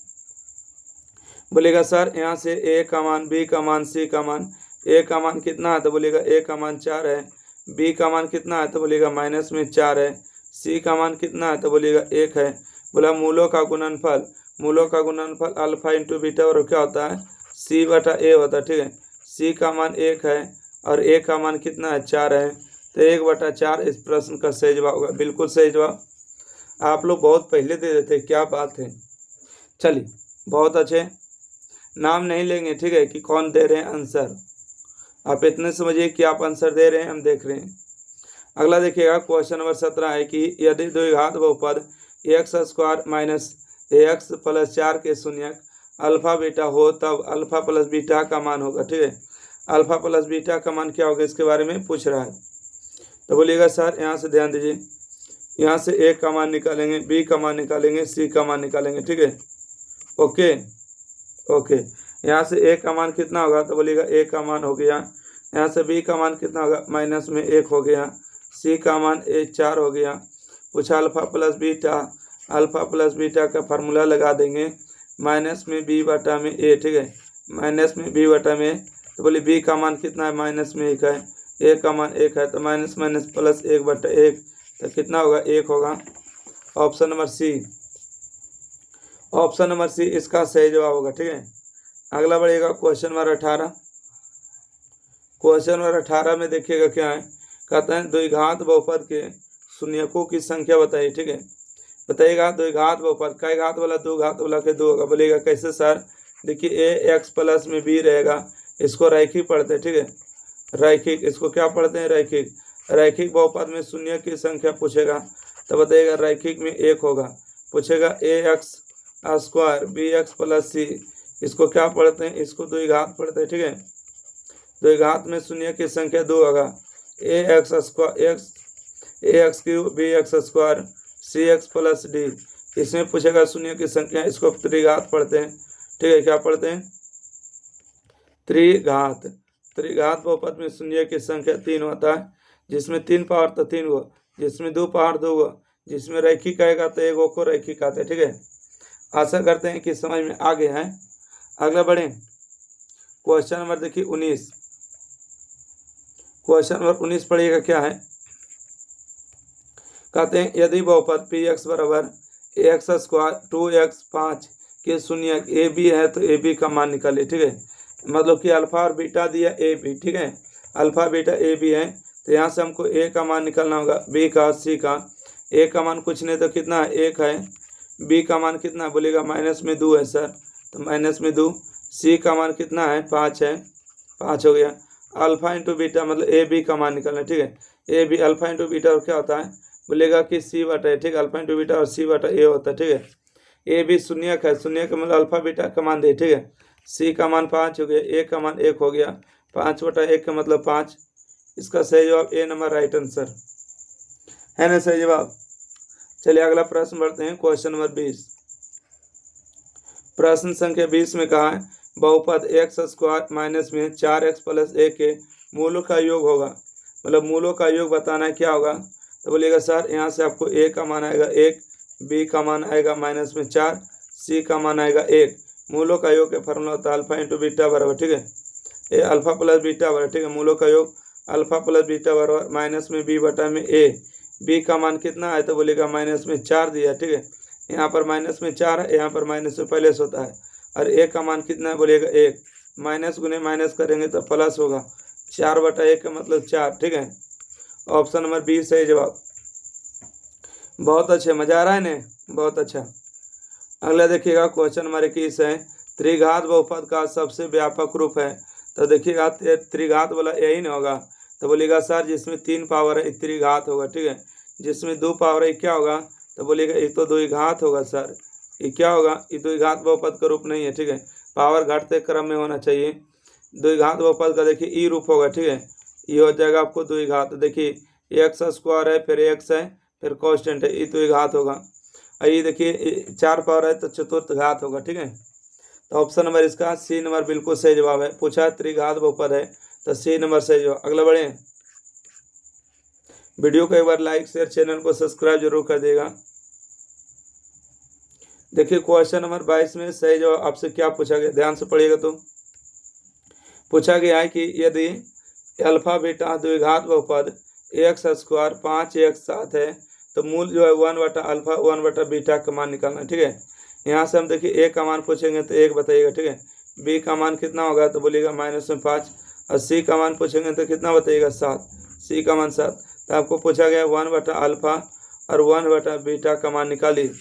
बोलेगा सर यहाँ से a का मान, b का मान, c का मान। a का मान कितना है, तो बोलेगा a का मान 4 है, b का मान कितना है, तो बोलेगा माइनस में 4 है, c का मान कितना है, तो बोलेगा 1 है। बोला मूलों का गुणनफल, मूलों का गुणनफल अल्फा इंटू बीटा और क्या होता है c/a होता है, ठीक है। c का मान 1 है और a का मान कितना है 4 है, तो 1/4 इस प्रश्न का सही जवाब होगा, बिल्कुल सही जवाब। आप लोग बहुत पहले दे देते, क्या बात है। चलिए बहुत अच्छे, नाम नहीं लेंगे, ठीक है, कि कौन दे रहे हैं आंसर। आप इतने समझिए कि आप आंसर दे रहे हैं, हम देख रहे हैं। अगला देखिएगा क्वेश्चन नंबर 17 है कि यदि द्विघात बहुपद x² माइनस ax प्लस 4 के शून्यक अल्फा बीटा हो तब अल्फा प्लस बीटा का मान होगा, ठीक है। अल्फा प्लस बीटा का मान क्या होगा इसके बारे में पूछ रहा है। तो बोलिएगा सर यहाँ से ध्यान दीजिए, यहाँ से a का मान निकालेंगे, b का मान निकालेंगे, c का मान निकालेंगे, ठीक है। ओके यहाँ से a का मान कितना होगा, तो बोलिएगा a का मान हो गया। यहाँ से b का मान कितना होगा, माइनस में 1 हो गया, c का मान 4 हो गया। पूछा alpha plus beta, alpha plus beta का फार्मूला लगा देंगे माइनस में b/a, ठीक है, माइनस में b/a, तो बोलिए बी का मान कितना है, माइनस में 1 है, ए का मान 1 है, तो माइनस माइनस प्लस 1/1, तो कितना होगा, 1 होगा। Option number C, option number C इसका सही जवाब होगा। ठीक है, अगला बढ़ेगा क्वेश्चन नंबर 18। क्वेश्चन नंबर 18 में देखिएगा क्या है, कहते हैं द्विघात बहुपद के शून्यकों की संख्या बताइए। ठीक है, बताइएगा द्विघात बहुपद, कई घात वाला, दो घात वाला के 2 होगा। बोलिएगा कैसे सर, देखिए ए एक्स प्लस में बी रहेगा, इसको रैखिक पढ़ते हैं। ठीक है, रैखिक, इसको क्या पढ़ते हैं, रैखिक। रैखिक बहुपद में शून्य की संख्या पूछेगा तो बताइएगा रैखिक में 1 होगा। पूछेगा a x square b x plus c, इसको क्या पढ़ते हैं, इसको द्विघात पढ़ते हैं। ठीक है, द्विघात में शून्य की संख्या 2 होगा। A x cube b x square c x plus d, इसमें पूछेगा शून्य की संख्या, इसको त्रिघात पढ़ते हैं। ठीक है, क्या पढ़ते हैं, त्रिघात। त्रिघात बहुपद में शून्य की संख्या 3 होता है, जिसमें 3 पावर तो 3 गो, जिसमें 2 पावर 2 गो, जिसमें रैखिक आएगा तो 1 को रैखिक आते हैं। ठीक है, आशा करते हैं कि समझ में आ गया है। अगला बढ़े, क्वेश्चन नंबर देखिए 19। क्वेश्चन नंबर 19 पढ़िएगा क्या है, कहते हैं यदि बहुपद पी एक्स बराबर एक्स स्क्वायर 2x 5 के शून्य ए बी है तो ए बी का मान निकालिए। ठीक है, मतलब कि अल्फा और बीटा दिया ए बी। ठीक है, अल्फा बीटा ए बी है, तो यहाँ से हमको ए का मान निकालना होगा, बी का, सी का। ए का मान कुछ नहीं तो कितना है, 1 है। बी का मान कितना है, बोलेगा माइनस में 2 है सर, तो माइनस में 2। सी का मान कितना है, 5 है, 5 हो गया। अल्फा इंटू बीटा मतलब ए बी का मान निकालना है। ठीक है, A B alpha into beta और क्या होता है, बोलेगा कि सी बटा है। ठीक है, अल्फा इंटू बीटा और सी बटा ए होता है। ठीक है, ए बी शून्य का है, शून्य का मतलब अल्फा बीटा का मान दे। ठीक है, सी का मान 5 हो गया, ए का मान 1 हो गया, 5/1 का मतलब 5। इसका सही जवाब ए नंबर राइट आंसर है ना, सही जवाब। चलिए अगला प्रश्न बढ़ते हैं, क्वेश्चन नंबर 20। प्रश्न संख्या 20 में कहा है बहुपद एक्स स्क्वायर माइनस में 4x प्लस 1 के मूलों का योग होगा, मतलब मूलों का योग बताना है, क्या होगा। तो बोलिएगा सर यहाँ से आपको ए का मान आएगा 1, बी का मान आएगा माइनस में 4, सी का मान आएगा 1। मूलों का योग का फॉर्मूला होता है अल्फा इंटू बीटा बराबर। ठीक है, ए अल्फा प्लस बीटा बराबर। ठीक है, मूलों का योग अल्फा प्लस बीटा बराबर माइनस में बी बटा में ए। बी का मान कितना है, तो बोलेगा माइनस में 4 दिया। ठीक है, यहाँ पर माइनस में 4 है, यहाँ पर माइनस में पहले से होता है। और ए का मान कितना है, बोलेगा 1। माइनस गुने माइनस करेंगे तो प्लस होगा, 4/1 का मतलब 4। ठीक है, ऑप्शन नंबर बी सही जवाब। बहुत अच्छे, मजा आ रहा है ने, बहुत अच्छा। अगला देखिएगा क्वेश्चन नंबर 21 है त्रिघात बहुपद का सबसे व्यापक रूप है। तो देखिएगा त्रिघात वाला यही नहीं होगा, तो बोलिएगा सर जिसमें 3 पावर है त्रिघात होगा। ठीक है, जिसमें 2 पावर है क्या होगा, तो बोलिएगा ये तो द्विघात होगा सर। ये क्या होगा, ये द्विघात बहुपद का रूप नहीं है। ठीक है, पावर घटते क्रम में होना चाहिए। द्विघात बहुपद का देखिए ई रूप होगा। ठीक है, ये हो जाएगा आपको द्विघात। देखिए एक्स स्क्वायर है, फिर एक्स है, फिर कांस्टेंट है, ये द्विघात होगा। ये देखिए 4 पावर है तो चतुर्थ घात होगा। ठीक है, तो ऑप्शन नंबर इसका सी नंबर बिल्कुल सही जवाब है। पूछा त्रिघात बहुपद है तो सी नंबर सही जवाब। अगला बढ़े, वीडियो को एक बार लाइक शेयर, चैनल को सब्सक्राइब जरूर कर देगा। देखिए क्वेश्चन नंबर 22 में सही जवाब आपसे क्या पूछा गया, ध्यान से पढ़िएगा। तो पूछा गया है कि यदि अल्फा बीटा द्विघात बहुपद एक्स स्क्वायर 5x 7 है तो मूल जो है 1/अल्फा 1/बीटा का मान निकालना है। ठीक है, यहाँ से हम देखिए ए का मान पूछेंगे तो 1 बताइएगा। ठीक है, बी का मान कितना होगा, तो बोलिएगा माइनस में 5, और सी का मान पूछेंगे तो कितना बताइएगा 7, सी का मान 7। तो आपको पूछा गया 1/अल्फा और 1/बीटा का मान निकालिए।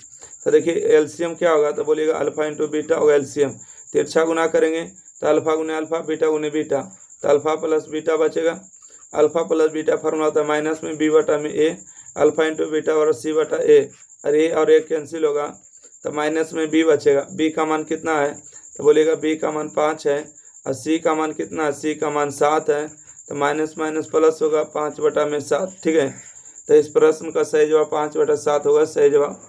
तो देखिए एलसीएम क्या होगा, तो बोलिएगा अल्फा इंटू बीटा और एलसीएम तिरछा गुना करेंगे तो अल्फा गुने अल्फा बीटा गुने बीटा, तो अल्फा प्लस बीटा बचेगा। अल्फा प्लस बीटा फॉर्मूला होता है माइनस में बी बटा में ए, अल्फा इंटू बीटा और सी बटा ए, और ए और ए कैंसिल होगा तो माइनस में बी बचेगा। बी का मान कितना है, तो बोलिएगा बी का मान 5 है, और सी का मान कितना है, सी का मान 7 है, तो माइनस माइनस प्लस होगा 5/7। ठीक है, तो इस प्रश्न का सही जवाब 5/7 होगा, सही जवाब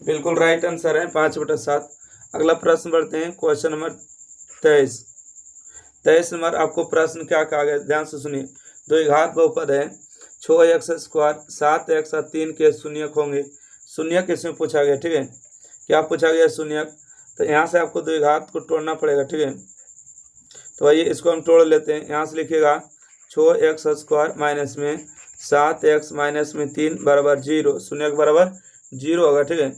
बिल्कुल राइट आंसर है 5/7। अगला प्रश्न बढ़ते हैं, क्वेश्चन नंबर 23 नंबर आपको प्रश्न क्या कहा गया, ध्यान से सुनिए। द्विघात बहुपद है 6x स्क्वायर 7x और 3 के शून्यक होंगे। शून्यक इसमें पूछा गया। ठीक है, क्या पूछा गया शून्यक, तो यहाँ से आपको द्विघात को तोड़ना पड़ेगा। ठीक है, तो आइए इसको हम तोड़ लेते हैं। यहाँ से लिखिएगा 6x² माइनस में 7x माइनस में 3 बराबर 0, शून्य के बराबर 0 होगा। ठीक है,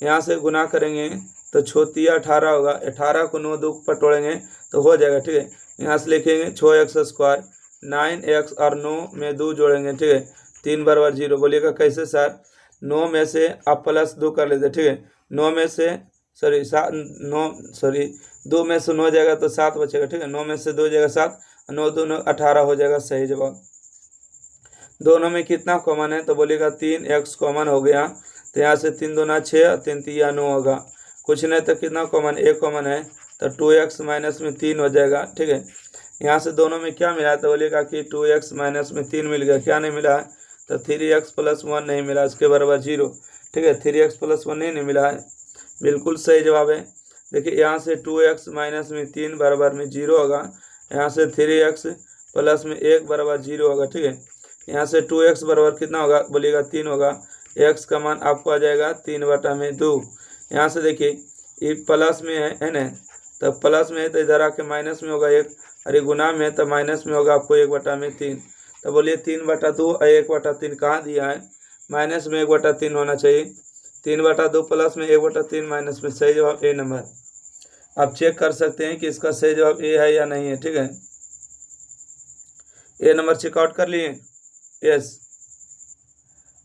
यहाँ से गुना करेंगे तो 6 18 होगा, 18 को 9 2 पर तोड़ेंगे तो हो जाएगा। ठीक है, यहाँ से लिखेंगे 6x², 9x और 9 में 2 जोड़ेंगे। ठीक है, 3 बराबर 0। बोलिएगा कैसे सर? 9 में से आप प्लस 2 कर लेते। ठीक है, 9 में से 2 में से 9 जाएगा तो 7 बचेगा। ठीक है, 9 में से 2 जाएगा 7, 9 2 9 18 हो जाएगा सही जवाब। दोनों में कितना कॉमन है? तो बोलिएगा 3x कॉमन हो गया, तो यहाँ से 3 दूना 6 और 3 3 9 होगा। कुछ नहीं तो कितना कॉमन? 1 कॉमन है, तो 2x माइनस में 3 हो जाएगा। ठीक है, यहाँ से दोनों में क्या मिला? तो बोलिएगा कि 2x माइनस में 3 मिल गया। क्या नहीं मिला? तो 3x + 1 नहीं मिला, इसके बराबर 0। ठीक है, 3x + 1 नहीं मिला है, बिल्कुल सही जवाब है। देखिए यहाँ से 2x माइनस में 3 बराबर में 0 होगा, यहाँ से 3x + में 1 बराबर 0 होगा। ठीक है, यहाँ से 2x बराबर कितना होगा? बोलिएगा 3 होगा। x का मान आपको आ जाएगा 3/2। यहाँ से देखिए ये प्लस में है ना, तो प्लस में है तो इधर आके माइनस में होगा 1, और ये गुना में है तो माइनस में होगा आपको 1/3। तो बोलिए 3/2 और 1/3 कहाँ दिया है? माइनस में 1/3 होना चाहिए। 3/2 प्लस में 1/3 माइनस में, सही जवाब ए नंबर। आप चेक कर सकते हैं कि इसका सही जवाब ए है या नहीं है। ठीक है, ए नंबर चेकआउट कर लिए? यस।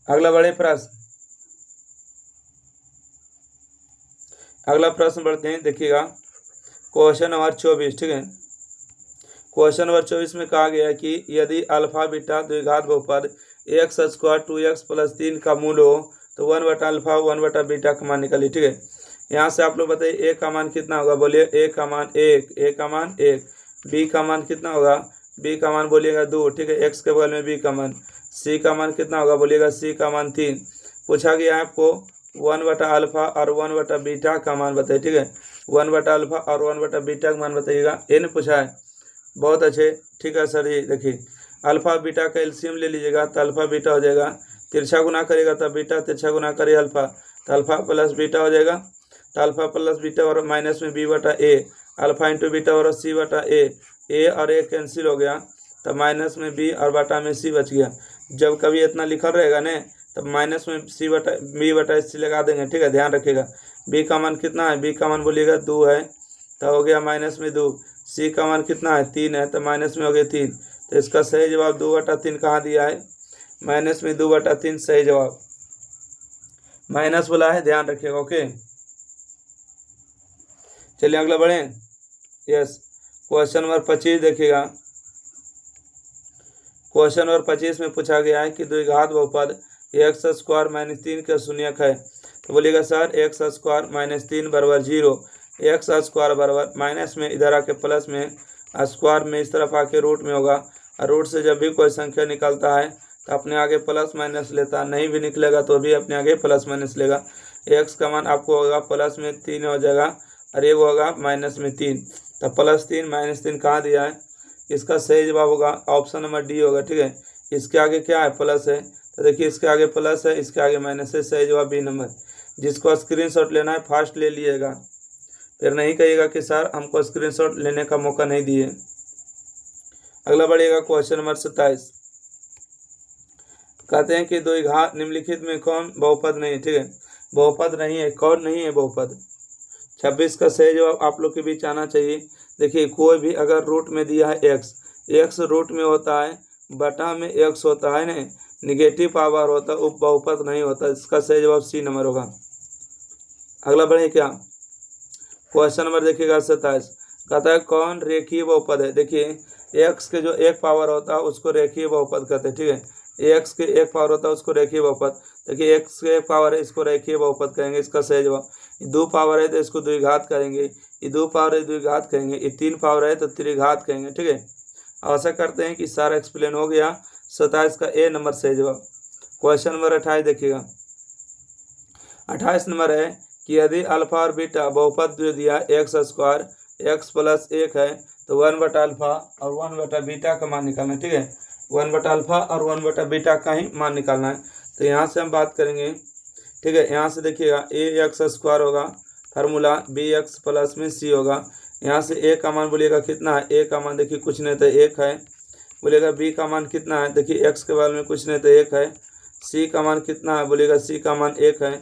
अगला बड़े प्रश्न, अगला प्रश्न बढ़ते हैं। देखिएगा क्वेश्चन नंबर 24। ठीक है, क्वेश्चन नंबर 24 में कहा गया है कि यदि अल्फा बीटा द्विघात बहुपद x² 2x + 3 का मूल हो तो 1/अल्फा 1/बीटा का मान निकालिए। ठीक है, यहाँ से आप लोग बताइए a का मान कितना होगा? बोलिए a का मान 1, a का मान 1, b का मान कितना होगा? b का मान बोलिएगा 2। ठीक है, x के बगल में b का मान, c का मान कितना होगा? बोलिएगा c का मान 3। पूछा गया है आपको 1/अल्फा और 1/बीटा का मान बताइए। ठीक है, 1/अल्फा और 1/बीटा का मान बताइएगा। ये नहीं पूछा है? बहुत अच्छे। ठीक है सर, ये देखिए अल्फा बीटा का एलसीएम ले लीजिएगा तो अल्फा बीटा हो जाएगा, तिरछा गुना करेगा तो बीटा, तिरछा गुना करिए अल्फा, तो अल्फा प्लस बीटा हो जाएगा। तो अल्फा प्लस बीटा और माइनस में b/a, अल्फा इंटू बीटा और c/a, a और a कैंसिल हो गया, तो माइनस में b और बटा में c बच गया। जब कभी इतना लिखा रहेगा न तब माइनस में b/c लगा देंगे। ठीक है, ध्यान रखिएगा। b का मान कितना है? b का मान बोलिएगा 2 है, तो हो गया माइनस में 2। c का मान कितना है? 3 है, तो माइनस में हो गया 3। तो इसका सही जवाब 2/3 कहाँ दिया है? माइनस में 2/3 सही जवाब, माइनस बोला है, ध्यान रखिएगा। ओके, चलिए अगला बढ़े। यस, क्वेश्चन नंबर 25 देखिएगा। क्वेश्चन नंबर 25 में पूछा गया है कि द्विघात बहुपद x² - 3 का शून्यक है। तो बोलिएगा सर x² - 3 बराबर 0, x² बराबर माइनस में इधर आके प्लस में, स्क्वायर में इस तरफ आके रूट में होगा, और रूट से जब भी कोई संख्या निकलता है तो अपने आगे प्लस माइनस लेता है, नहीं भी निकलेगा तो भी अपने आगे प्लस माइनस लेगा। x का मान आपको होगा प्लस में 3 हो जाएगा, और ये वो होगा माइनस में 3। तो +3 - 3 कहाँ दिया है? इसका सही जवाब होगा ऑप्शन नंबर डी होगा। ठीक है, इसके आगे क्या है? प्लस है, तो देखिए इसके आगे प्लस है, इसके आगे माइनस है, सही जवाब बी नंबर। जिसको स्क्रीनशॉट लेना है फास्ट ले लीजिएगा, फिर नहीं कहिएगा कि सर हमको स्क्रीनशॉट लेने का मौका नहीं दिए। अगला बढ़िएगा क्वेश्चन नंबर 27। कहते हैं कि द्विघात निम्नलिखित में कौन बहुपद नहीं है? ठीक है, बहुपद नहीं है, कौन नहीं है बहुपद? 26 का सही जवाब आप लोग के बीच आना चाहिए। देखिए कोई भी अगर रूट में दिया है x रूट में होता है, बटा में x होता है ना, निगेटिव पावर होता है, वो बहुपद नहीं होता। इसका सही जवाब सी नंबर होगा। अगला बढ़े क्या? क्वेश्चन नंबर देखिएगा 27। कहता है कौन रेखीय बहुपद है? देखिए x के जो एक पावर होता है उसको रेखीय बहुपद कहते हैं। ठीक है, x के एक पावर होता है उसको रेखीय बहुपद। देखिए x के एक पावर है, इसको रेखीय बहुपद कहेंगे। इसका सही जवाब 2 पावर है तो इसको द्विघात करेंगे, ये 2 पावर है द्विघात कहेंगे, ये 3 पावर है तो त्रिघात कहेंगे। ठीक है, आशा करते हैं कि सारा एक्सप्लेन हो गया। 27 का ए नंबर सही जवाब। क्वेश्चन नंबर 28 देखिएगा। 28 नंबर है कि यदि अल्फा और बीटा बहुपद जो दिया x² x + 1 है तो 1/अल्फा और 1/बीटा का मान निकालना है। ठीक है, 1/अल्फा और 1/बीटा का ही मान निकालना है। तो यहाँ से हम बात करेंगे। ठीक है, यहाँ से देखिएगा ax² होगा, फार्मूला bx + में c होगा, यहाँ से ए का मान बोलिएगा कितना है, ए का मान देखिए कुछ नहीं तो 1 है। बोलिएगा बी का मान कितना है, देखिए एक्स के बगल में कुछ नहीं तो 1 है। सी का मान कितना है, बोलिएगा सी का मान 1 है।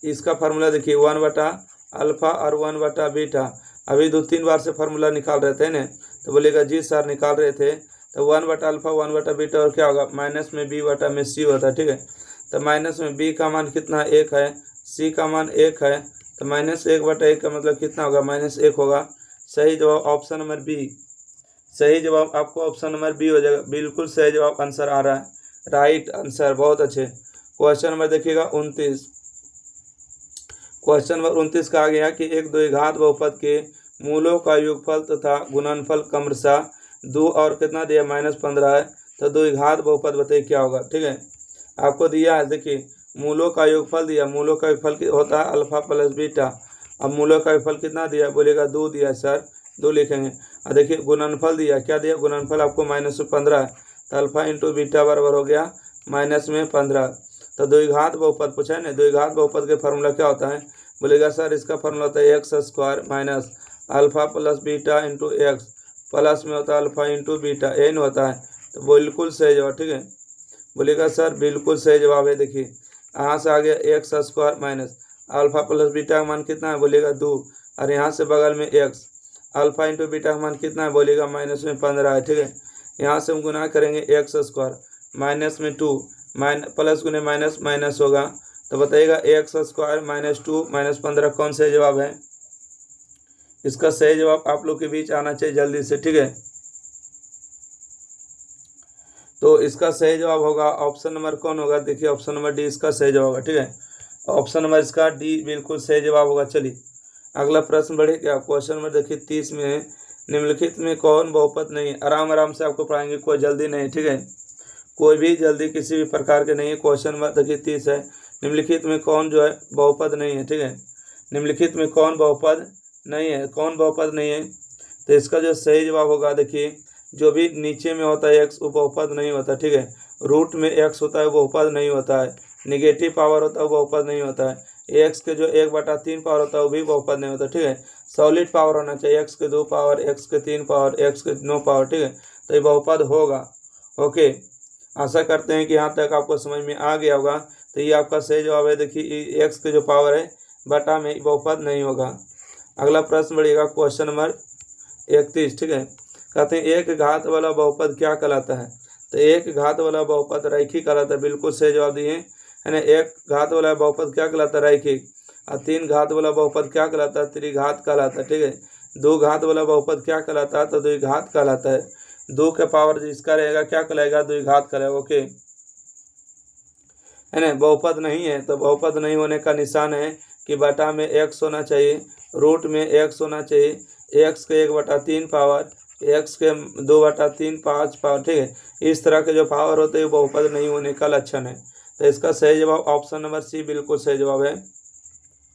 इसका फार्मूला देखिए 1/अल्फा और 1/बीटा। अभी 2-3 बार से फार्मूला निकाल रहे थे ना, तो बोलिएगा जी सर निकाल रहे थे। तो 1/अल्फा 1/बीटा और क्या होगा, माइनस में बी बटा में सी होता है, ठीक है। तो माइनस में बी का मान कितना 1 है, सी का मान 1 है, तो -1/1 का मतलब कितना होगा, -1 होगा। सही जवाब ऑप्शन नंबर बी। सही जवाब आपको ऑप्शन नंबर बी हो जाएगा। बिल्कुल सही जवाब आंसर आ रहा है, राइट आंसर, बहुत अच्छे। क्वेश्चन नंबर देखिएगा 29। क्वेश्चन नंबर 29 कहा गया कि एक द्विघात बहुपद के मूलों का योगफल तथा गुणनफल क्रमशः 2 और कितना दिया -15 है। तो द्विघात बहुपद बताइए क्या होगा, ठीक है। आपको दिया है, देखिए मूलों का योगफल दिया, मूलों का योगफल होता है अल्फा प्लस बीटा। अब मूलों का योगफल कितना दिया, बोलेगा 2 दिया सर, 2 लिखेंगे। और देखिए गुणनफल दिया, क्या दिया, गुणनफल आपको -15 है। तो अल्फा इंटू बीटा बराबर हो गया -15। तो द्विघात बहुपद पूछा है ना, द्विघात बहुपद के फार्मूला क्या होता है, बोलेगा सर इसका फार्मूला होता है x² minus alpha plus beta into x, plus में होता है अल्फा इंटू बीटा, एन होता है। तो बिल्कुल सही जवाब, ठीक है। बोलेगा सर बिल्कुल सही जवाब है। देखिए यहाँ से आ गया x² minus alpha plus beta का मान कितना है, बोलेगा 2, और यहाँ से बगल में x, अल्फा इंटू बीटा का मान कितना है, बोलेगा -15 है, ठीक है। यहाँ से हम गुना करेंगे x² माइनस में 2, प्लस गुने माइनस माइनस होगा। तो बताइएगा x² -2 -15 कौन सा जवाब है। इसका सही जवाब आप लोग के बीच आना चाहिए जल्दी से, ठीक है। तो इसका सही जवाब होगा ऑप्शन नंबर कौन होगा, देखिए ऑप्शन नंबर डी इसका सही जवाब होगा, ठीक है। ऑप्शन नंबर इसका डी बिल्कुल सही जवाब होगा। चलिए अगला प्रश्न बढ़े क्या, क्वेश्चन नंबर देखिए 30 में निम्नलिखित में कौन बहुपद नहीं, आराम आराम से आपको पढ़ाएंगे, कोई जल्दी नहीं, ठीक है। कोई भी जल्दी किसी भी प्रकार के नहीं है। क्वेश्चन नंबर देखिए 30 है, निम्नलिखित में कौन जो है बहुपद नहीं है, ठीक है। निम्नलिखित में कौन बहुपद नहीं है, कौन बहुपद नहीं है। तो इसका जो सही जवाब होगा, देखिए जो भी नीचे में होता है x वो बहुपद नहीं होता, ठीक है। रूट में x होता है वो बहुपद नहीं होता है, निगेटिव पावर होता है वो बहुपद नहीं होता है, x के जो 1/3 पावर होता है वो भी बहुपद नहीं होता, ठीक है। सॉलिड पावर होना चाहिए, x के 2 पावर, x के 3 पावर, x के 9 पावर, ठीक है। तो ये बहुपद होगा। ओके, आशा करते हैं कि यहाँ तक आपको समझ में आ गया होगा। तो ये आपका सही जवाब है। देखिए x के जो पावर है बटा में बहुपद नहीं होगा। अगला प्रश्न बढ़िएगा क्वेश्चन नंबर 31, ठीक है। कहते हैं एक घात वाला बहुपद क्या कहलाता है। तो एक घात वाला बहुपद रैखिक कहलाता है, बिल्कुल सही जवाब दिए है ना। एक घात वाला बहुपद क्या कहलाता है, रैखिक। और 3 घात वाला बहुपद क्या कहलाता है, त्रिघात कहलाता है, ठीक है। 2 घात वाला बहुपद क्या कहलाता है, तो द्विघात कहलाता है। 2 का पावर जिसका रहेगा क्या कहलाएगा, द्विघात कहलाएगा। ओके है ना। बहुपद नहीं है तो बहुपद नहीं होने का निशान है कि बटा में x होना चाहिए, रूट में x होना चाहिए, x के 1/3 पावर, x के 2/3 5 पावर, ठीक है। इस तरह के जो पावर होते हैं बहुपद नहीं होने का लक्षण है। तो इसका सही जवाब ऑप्शन नंबर सी बिल्कुल सही जवाब है।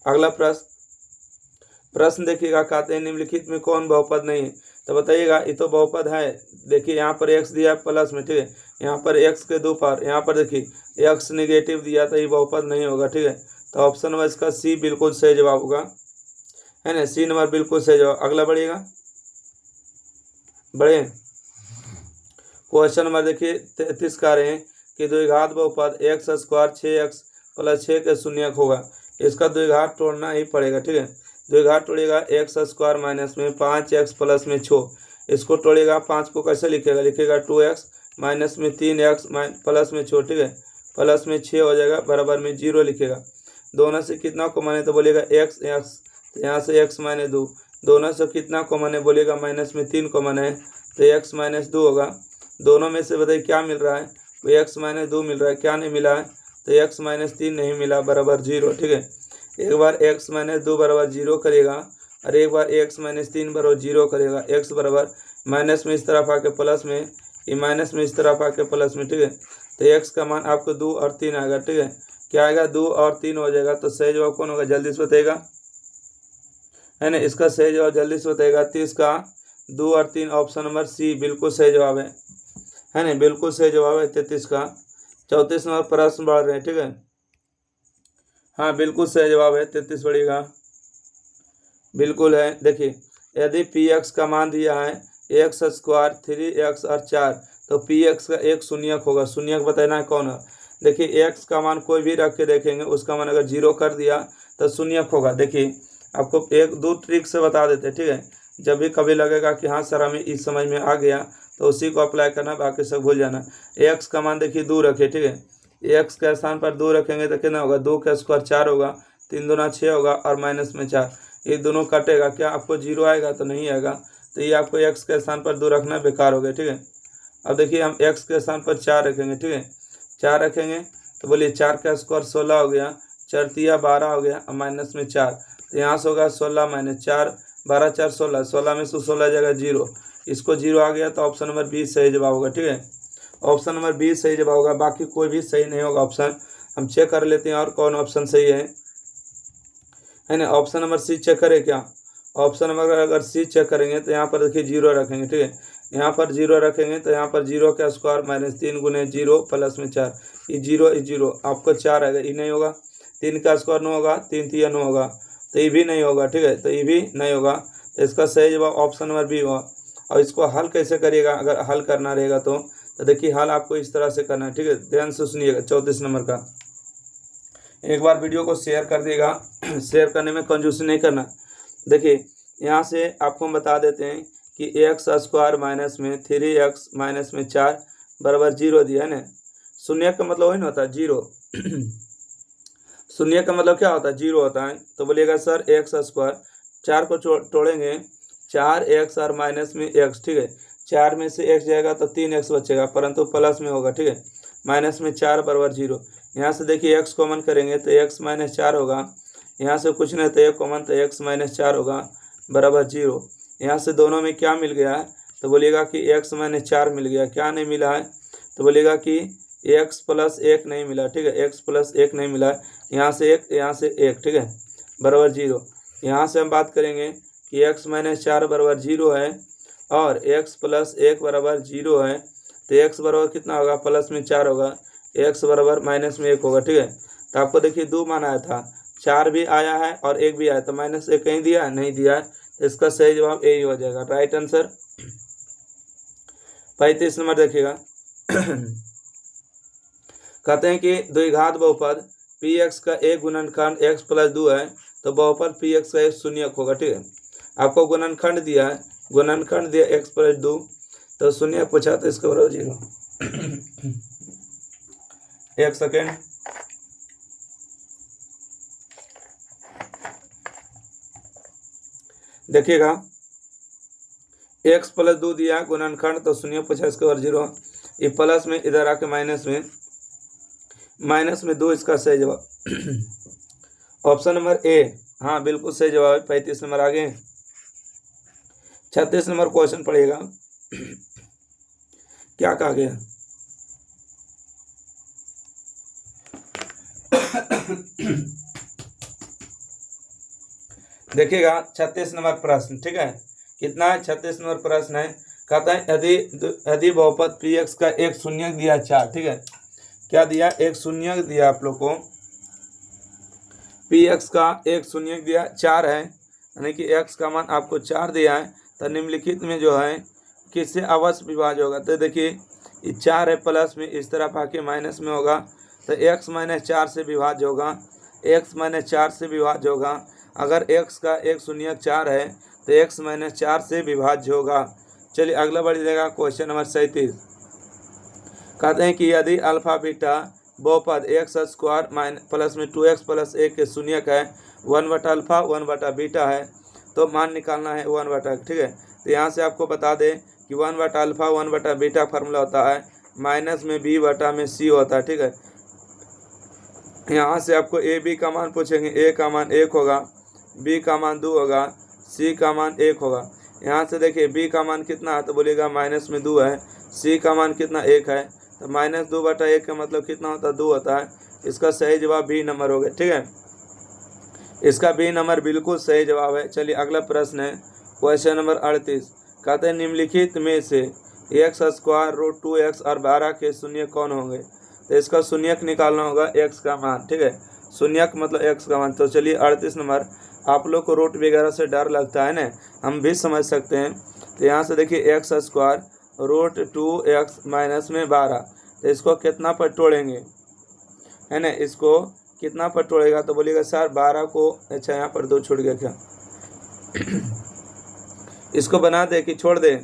अगला प्रश्न देखिएगा, कहते हैं निम्नलिखित में कौन बहुपद नहीं है। तो बताइएगा ये तो बहुपद है। देखिए यहाँ पर x दिया है प्लस में, ठीक है। यहाँ पर x के 2 पावर, यहाँ पर देखिए x निगेटिव दिया तो ये बहुपद नहीं होगा, ठीक है। तो ऑप्शन नंबर इसका सी बिल्कुल सही जवाब होगा, है ना। सी नंबर बिल्कुल सही जवाब। अगला बढ़िएगा, बढ़े क्वेश्चन नंबर देखिए 33 का रहे हैं कि द्विघात बहुपद x² 6x + 6 के शून्यक होगा। इसका द्विघात तोड़ना ही पड़ेगा, ठीक है। द्विघात तोड़ेगा x² माइनस में 5x प्लस में 6, इसको तोड़ेगा 5 को कैसे लिखेगा, लिखेगा 2x माइनस में 3x प्लस में 6, ठीक है। प्लस में 6 हो जाएगा, बराबर में 0 लिखेगा। दोनों से कितना को माने, तो बोलेगा x, यहाँ से x माइनस 2, दोनों से कितना को माने, बोलेगा माइनस में 3 को माने, तो x माइनस 2 होगा। दोनों में से बताइए क्या मिल रहा है, तो x माइनस 2 मिल रहा है, क्या नहीं मिला है, तो x माइनस 3 नहीं मिला, बराबर 0, ठीक है। एक बार x माइनस 2 बराबर 0 करेगा और एक बार x माइनस 3 बराबर 0 करेगा। x बराबर माइनस में इस तरफ आके प्लस में, ये माइनस में इस तरफ आके प्लस में, ठीक है। तो x का मान आपको 2 और 3 आएगा, ठीक है। क्या आएगा, 2 और 3 हो जाएगा। तो सही जवाब कौन होगा, जल्दी से बताइएगा, है ना। इसका सही जवाब जल्दी से बताइएगा। 30 का 2 और 3 ऑप्शन नंबर सी बिल्कुल सही जवाब है ना, बिल्कुल सही जवाब है 33 का। 34 नंबर प्रश्न बढ़ रहे हैं, ठीक है। हाँ बिल्कुल सही जवाब है 33, बढ़िएगा, बिल्कुल है। देखिए यदि पी एक्स का मान दिया है एक्स स्क्वायर 3x और 4, तो पी एक्स का एक शून्यक होगा। शून्यक बताना है कौन है। देखिए एक्स का मान कोई भी रख के देखेंगे, उसका मान अगर 0 कर दिया तो शून्यक होगा। देखिए आपको एक दो ट्रिक से बता देते, ठीक है। जब भी कभी लगेगा कि हाँ सर हमें इस समझ में आ गया, तो उसी को अप्लाई करना, बाकी सब भूल जाना। एक्स का मान देखिए 2 रखे, ठीक है। एक्स के स्थान पर 2 रखेंगे तो कितना होगा, 2 का स्क्वायर 4 होगा, 3 दूना 6 होगा और माइनस में 4, ये दोनों कटेगा। क्या आपको 0 आएगा? तो नहीं आएगा। तो ये आपको एक्स के स्थान पर 2 रखना बेकार हो गया, ठीक है। अब देखिए हम एक्स के स्थान पर 4 रखेंगे, ठीक है। 4 रखेंगे तो बोलिए 4 का स्क्वायर 16 हो गया, 4 तिया 12 हो गया और माइनस में 4, तो यहाँ से होगा 16 माइनस 4, 12 4 16, 16 में से 16 जगह 0, इसको 0 आ गया तो ऑप्शन नंबर 20 सही जवाब होगा, ठीक है। ऑप्शन नंबर 20 सही जवाब होगा, बाकी कोई भी सही नहीं होगा ऑप्शन। हम चेक कर लेते हैं और कौन ऑप्शन सही है ना। ऑप्शन नंबर सी चेक करें क्या? ऑप्शन नंबर अगर सी चेक करेंगे तो यहाँ पर देखिए 0 रखेंगे, ठीक है। यहाँ पर 0 रखेंगे तो यहाँ पर 0 का स्क्वायर माइनस 3 गुने 0 प्लस में 4, ये 0 आपको 4 आएगा, ये नहीं होगा। 3 का स्क्वायर 9 होगा, 3 तिया 9 होगा, तो ये भी नहीं होगा, ठीक है। तो ये भी नहीं होगा, तो इसका सही जवाब ऑप्शन नंबर बी होगा। और इसको हल कैसे करिएगा? अगर हल करना रहेगा तो देखिए हल आपको इस तरह से करना है, ठीक है। ध्यान से सुनिएगा। 34 नंबर का एक बार वीडियो को शेयर कर दिएगा। शेयर करने में कंजूसी नहीं करना। देखिए यहाँ से आपको हम बता देते हैं कि एक्स स्क्वायर माइनस में 3x माइनस में 4 बराबर 0 दिया है ना। शून्य का मतलब वही ना होता है 0। शून्य का मतलब क्या होता है? 0 होता है। तो बोलिएगा सर एक्स स्क्वायर, 4 को तोड़ेंगे, 4x और माइनस में x, ठीक है। 4 में से x जाएगा तो 3x बचेगा, परंतु प्लस में होगा, ठीक है। माइनस में 4 बराबर 0। यहाँ से देखिए x कॉमन करेंगे तो x माइनस 4 होगा, यहाँ से कुछ नहीं तो एक कॉमन, तो x माइनस 4 होगा बराबर 0। यहाँ से दोनों में क्या मिल गया है? तो बोलिएगा कि x माइनस 4 मिल गया। क्या नहीं मिला है? तो बोलिएगा कि x प्लस 1 नहीं मिला, ठीक है। x प्लस 1 नहीं मिला है, यहाँ से 1 यहाँ से 1, ठीक है, बराबर 0। यहाँ से हम बात करेंगे कि x माइनस 4 बराबर 0 है और x प्लस 1 बराबर 0 है, तो x बराबर कितना होगा? प्लस में 4 होगा, x बराबर माइनस में 1 होगा, ठीक है। तो आपको देखिए 2 मान आया था, 4 भी आया है और 1 भी आया, तो माइनस 1 कहीं दिया है? नहीं दिया है, तो इसका सही जवाब यही हो जाएगा, राइट आंसर। 35 नंबर देखिएगा। कहते हैं कि द्विघात बहुपद px का एक गुणनखंड x प्लस 2 है, तो बहुपद px का एक शून्यक होगा, ठीक है। आपको गुणनखंड दिया है, गुणनखंड दिया x प्लस 2, तो शून्यक पूछा तो इसका बराबर 0। एक सेकेंड। देखिएगा x प्लस 2 दिया गुणनखंड, तो शून्य पूछा, इसके बराबर 0। ये प्लस में इधर आके माइनस में 2 इसका सही जवाब। ऑप्शन नंबर ए, हाँ बिल्कुल सही जवाब है। 35 नंबर आगे। 36 नंबर क्वेश्चन पढ़िएगा। क्या कहा गया? देखिएगा 36 नंबर प्रश्न, ठीक है। कितना है? 36 नंबर प्रश्न है। कहता है यदि बहुपद px का एक शून्यक दिया 4, ठीक है। क्या दिया? एक शून्यक दिया आप लोग को, px का एक शून्यक दिया 4 है, यानी कि x का मान आपको 4 दिया है, तो निम्नलिखित में जो है किससे अवश्य विभाज्य होगा? तो देखिए ये 4 है, प्लस में इस तरफ आके माइनस में होगा, तो x माइनस 4 से विभाज्य होगा, x माइनस 4 से विभाज्य होगा। अगर x का एक शून्यक 4 है तो x माइनस 4 से विभाज्य होगा। चलिए अगला बढ़ जाएगा क्वेश्चन नंबर 37। कहते हैं कि यदि अल्फा बीटा बहुपद x स्क्वायर प्लस में 2x प्लस 1 के शून्यक है, 1/अल्फा 1/बीटा है, तो मान निकालना है 1/, ठीक है। तो यहाँ से आपको बता दें कि 1/अल्फा 1/बीटा फार्मूला होता है माइनस में b बटा में c होता है, ठीक है। यहाँ से आपको ए बी का मान पूछेंगे, a का मान 1 होगा, b का मान 2 होगा, c का मान 1 होगा। यहाँ से देखिए b का मान कितना है? तो बोलिएगा माइनस में 2 है। c का मान कितना? 1 है, तो माइनस 2/1 का मतलब कितना होता है? 2 होता है। इसका सही जवाब बी नंबर हो गया, ठीक है। इसका बी नंबर बिल्कुल सही जवाब है। चलिए अगला प्रश्न है क्वेश्चन नंबर 38। कहते हैं निम्नलिखित में से x स्क्वायर रूट 2x और 12 के शून्य कौन होंगे? तो इसका शून्यक निकालना होगा x का मान, ठीक है। शून्यक मतलब x का मान। तो चलिए 38 नंबर आप लोग को रूट वगैरह से डर लगता है ना, हम भी समझ सकते हैं। तो यहाँ से देखिए x square root 2x minus में 12, तो इसको कितना पर तोड़ेंगे, है ना, इसको कितना पर तोड़ेगा, तो बोलिएगा सर 12 को, अच्छा यहाँ पर 2 छूट गया क्या, इसको बना दे कि छोड़ दे,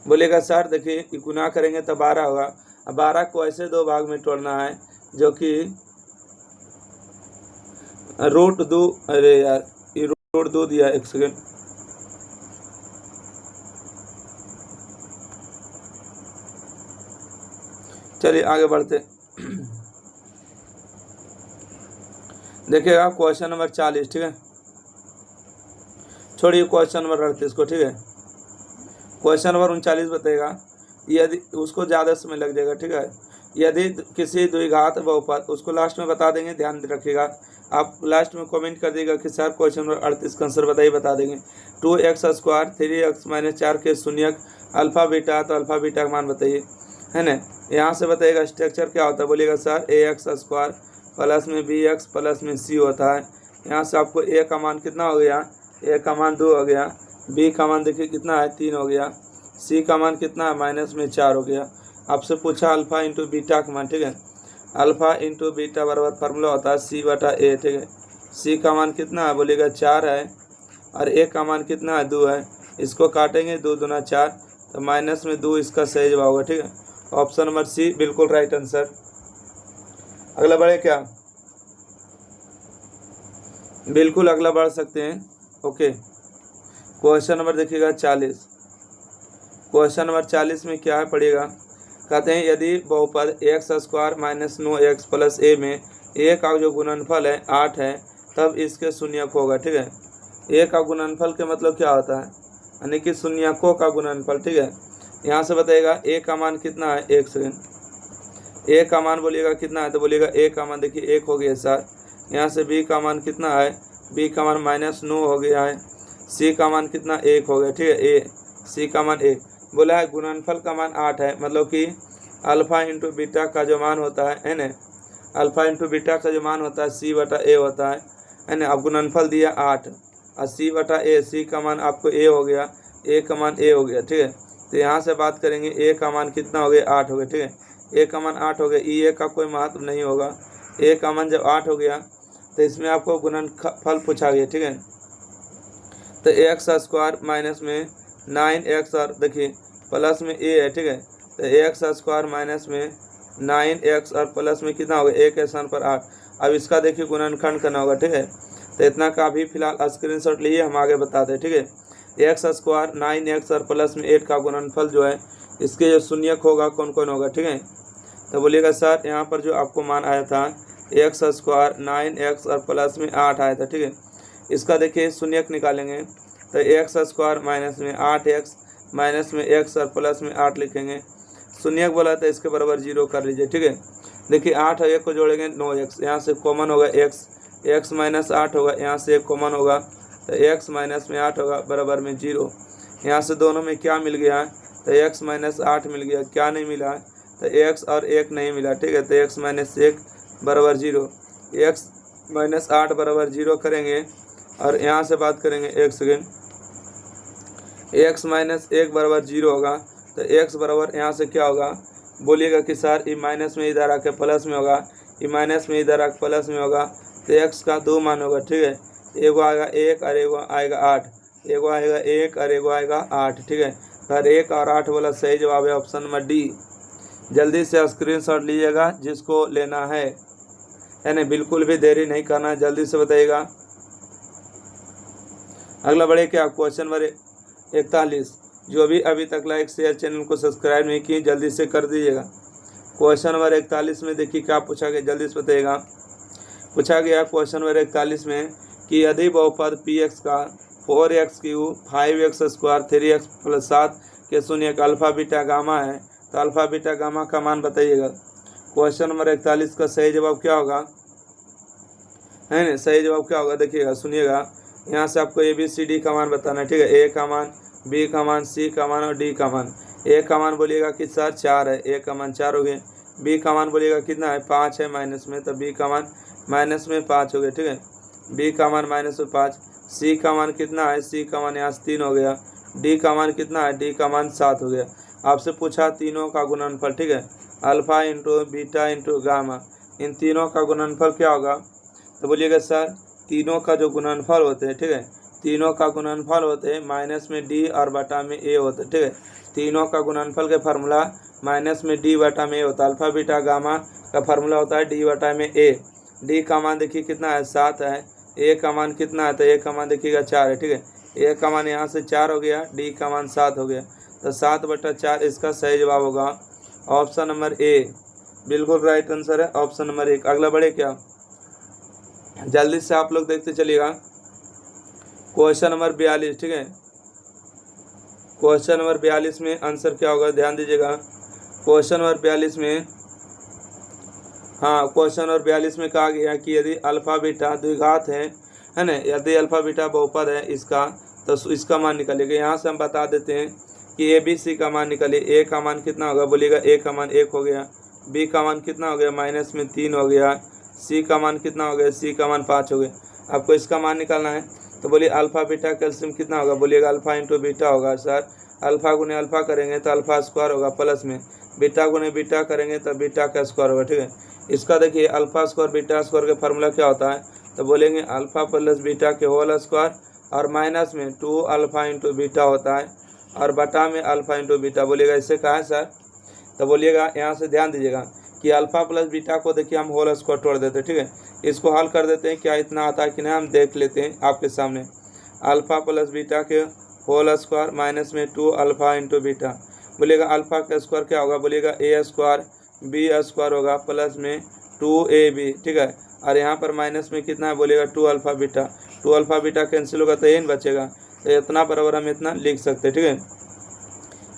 बोलेगा सर देखिए गुना करेंगे तो 12 होगा। अब 12 को ऐसे 2 भाग में तोड़ना है जो कि रूट 2, अरे यार ये रूट 2 दिया, एक सेकेंड, चलिए आगे बढ़ते। देखिएगा क्वेश्चन नंबर 40, ठीक है, छोड़िए क्वेश्चन नंबर 38 को, ठीक है। क्वेश्चन नंबर 39 बताएगा, यदि उसको ज़्यादा समय लग जाएगा, ठीक है। यदि किसी द्विघात बहुपद, उसको लास्ट में बता देंगे, ध्यान रखिएगा, आप लास्ट में कमेंट कर दीजिएगा कि सर क्वेश्चन नंबर 38 का आंसर बताइए, बता देंगे। 2x स्क्वायर 3x माइनस 4 के शून्यक अल्फा बीटा, तो अल्फा बीटा का मान बताइए, है ना। यहाँ से बताइएगा स्ट्रक्चर क्या होता है, बोलिएगा सर ax स्क्वायर प्लस में bx प्लस में c होता है। यहाँ से आपको a का मान कितना हो गया, a का मान 2 हो गया, b का मान देखिए कितना है 3 हो गया, c का मान कितना है माइनस में 4 हो गया। आपसे पूछा अल्फा इंटू बीटा का मान, ठीक है, अल्फा इंटू बीटा बराबर फार्मूला होता है c बटा a, ठीक है। c का मान कितना है, बोलिएगा 4 है, और a का मान कितना है 2 है, इसको काटेंगे 2 दूना 4, तो माइनस में 2 इसका सही जवाब होगा, ठीक है। ऑप्शन नंबर सी बिल्कुल राइट आंसर। अगला बढ़े क्या, बिल्कुल अगला बढ़ सकते हैं, ओके। क्वेश्चन नंबर देखिएगा 40, क्वेश्चन नंबर 40 में क्या है पढ़िएगा, कहते हैं यदि बहुपद x square minus 9x plus a में a का जो गुणनफल है 8 है, तब इसके शून्यक होगा, ठीक है। a का गुणनफल के मतलब क्या होता है, यानी कि शून्यकों का गुणनफल, ठीक है। यहाँ से बताइएगा a का मान कितना है, एक सेकेंड, a का मान बोलिएगा कितना है, तो बोलिएगा a का मान देखिए 1 हो गया सर। यहाँ से b का मान कितना है, b का मान माइनस 9 हो गया है, c का मान कितना 1 हो गया, ठीक है, c का मान 1 बोला है, गुणनफल का मान 8 है, मतलब कि अल्फा इंटू बीटा का जो मान होता है ना, अल्फा इंटू बीटा का जो मान होता है c बटा a होता है ना। अब गुणनफल दिया 8 और c बटा a, c का मान आपको a हो गया, a का मान a हो गया, ठीक है। तो यहाँ से बात करेंगे a का मान कितना हो गया, 8 हो गया, ठीक है, a का मान 8 हो गया, a का कोई महत्व नहीं होगा, a का मान जब 8 हो गया तो इसमें आपको गुणनफल पूछा गया, ठीक है। तो एक्स स्क्वायर माइनस में 9x और देखिए प्लस में a है, ठीक है, तो एक्स स्क्वायर माइनस में 9x और प्लस में कितना होगा, a के स्थान पर 8। अब इसका देखिए गुणनखंड करना होगा, ठीक है। तो इतना का भी फिलहाल स्क्रीनशॉट लिए, हम आगे बताते हैं, ठीक है। एक्स स्क्वायर 9x और प्लस में 8 का गुणनफल जो है, इसके जो शून्यक होगा कौन कौन होगा, ठीक है। तो बोलिएगा सर यहाँ पर जो आपको मान आया था एक्स स्क्वायर 9x और प्लस में 8 आया था, ठीक है। इसका देखिए शून्यक निकालेंगे, तो एक्स स्क्वायर माइनस में 8x माइनस में x और प्लस में 8 लिखेंगे, शून्यक बोला तो इसके बराबर 0 कर लीजिए, ठीक है। देखिए 8 और 1 को जोड़ेंगे 9x, यहाँ से कॉमन होगा x माइनस 8 होगा, यहाँ से एक कॉमन होगा, तो x माइनस में 8 होगा बराबर में 0। यहाँ से दोनों में क्या मिल गया है, तो x माइनस 8 मिल गया, क्या नहीं मिला है, तो x और 1 नहीं मिला, ठीक है। तो x माइनस 1 बराबर 0, x माइनस 8 बराबर 0 करेंगे, और यहाँ से बात करेंगे एक सेकेंड, x माइनस 1 बराबर 0 होगा, तो x बराबर यहाँ से क्या होगा, बोलिएगा कि सर ये माइनस में इधर आके प्लस में होगा, ये माइनस में इधर आके प्लस में होगा, तो x का 2 मान होगा, ठीक है। एगो आएगा 1 और एगो आएगा 8, एगो आएगा 1 और एगो आएगा 8, ठीक है। फिर 1 और 8 वाला सही जवाब है ऑप्शन नंबर डी। जल्दी से स्क्रीनशॉट लीजिएगा जिसको लेना है ना, बिल्कुल भी देरी नहीं करना है, जल्दी से बताइएगा। अगला बढ़े क्या, क्वेश्चन नंबर 41, जो भी अभी तक लाइक शेयर चैनल को सब्सक्राइब नहीं किए जल्दी से कर दीजिएगा। क्वेश्चन नंबर 41 में देखिए क्या पूछा गया, जल्दी से बताइएगा। पूछा गया क्वेश्चन नंबर 41 में कि यदि बहुपद px का 4x³ 5x square 3x plus 7 के शून्य का अल्फा बीटा गामा है, तो अल्फा बीटा गामा का मान बताइएगा। क्वेश्चन नंबर 41 का सही जवाब क्या होगा, है ना, सही जवाब क्या होगा देखिएगा, सुनिएगा। यहाँ से आपको ABCD का मान बताना है, ठीक है। A का मान, B का मान, C का मान और D का मान। A का मान बोलिएगा कि सर 4 है, A का मान 4 हो गए। B का मान बोलिएगा कितना है, 5 है माइनस में, तो B का मान माइनस में 5 हो गए, ठीक है। बी का मान -5, सी का मान कितना है, सी का मान यहाँ से 3 हो गया, डी का मान कितना है, डी का मान 7 हो गया। आपसे पूछा तीनों का गुणनफल, ठीक है, alpha into beta into gamma, इन तीनों का गुणनफल क्या होगा? तो बोलिएगा सर तीनों का जो गुणनफल होते हैं, ठीक है, तीनों का गुणनफल होते हैं माइनस में डी और बटा में ए होते हैं, ठीक है, तीनों का गुणनफल के फार्मूला माइनस में डी बटा में ए होता है। अल्फा बीटा गामा का फार्मूला होता है डी बटा में ए। डी का मान देखिए कितना है, 7 है, ए का मान कितना है, तो ए का मान देखिएगा 4 है, ठीक है, ए का मान यहाँ से 4 हो गया, डी का मान 7 हो गया, तो 7/4 इसका सही जवाब होगा ऑप्शन नंबर ए। बिल्कुल राइट आंसर है ऑप्शन नंबर 1। अगला बढ़े क्या, जल्दी से आप लोग देखते चलिएगा। क्वेश्चन नंबर 42, ठीक है, क्वेश्चन नंबर 42 में आंसर क्या होगा, ध्यान दीजिएगा। क्वेश्चन नंबर 42 में, हाँ, क्वेश्चन नंबर 42 में कहा गया कि यदि अल्फा बीटा द्विघात है ना, यदि अल्फा बीटा बहुपद है इसका, तो इसका मान निकालिएगा। यहाँ से हम बता देते हैं कि ए बी सी का मान निकालिए। ए का मान कितना होगा, बोलिएगा ए का मान 1 हो गया, बी का मान कितना हो गया, -3 हो गया, सी का मान कितना हो गया, सी का मान 5 हो गया। आपको इसका मान निकालना है, तो बोलिए अल्फा बीटा कैल्शियम कितना होगा, बोलिएगा अल्फा इंटू बीटा होगा। सर अल्फा गुने अल्फा करेंगे तो अल्फा स्क्वायर होगा, प्लस में बीटा गुने बीटा करेंगे तो बीटा का स्क्वायर होगा, ठीक है। इसका देखिए अल्फा स्क्वायर बीटा स्क्वायर का फार्मूला क्या होता है, तो बोलेंगे अल्फा प्लस बीटा के होल स्क्वायर और माइनस में 2 अल्फा इंटू बीटा होता है और बटा में अल्फा इंटू बीटा। बोलिएगा इससे कहा है सर, तो बोलिएगा यहाँ से ध्यान दीजिएगा कि अल्फा प्लस बीटा को देखिए हम होल स्क्वायर तोड़ देते हैं, ठीक है, इसको हल कर देते हैं, क्या इतना आता है कि नहीं हम देख लेते हैं आपके सामने। अल्फा प्लस बीटा के होल स्क्वायर माइनस में 2 अल्फा इंटू बीटा। बोलिएगा अल्फा का स्क्वायर क्या होगा, बोलिएगा ए स्क्वायर बी स्क्वायर होगा प्लस में 2ab, ठीक है, और यहाँ पर माइनस में कितना है, बोलिएगा 2 alpha beta. 2 alpha beta cancel होगा तो एन बचेगा, तो इतना बराबर हम इतना लिख सकते हैं, ठीक है।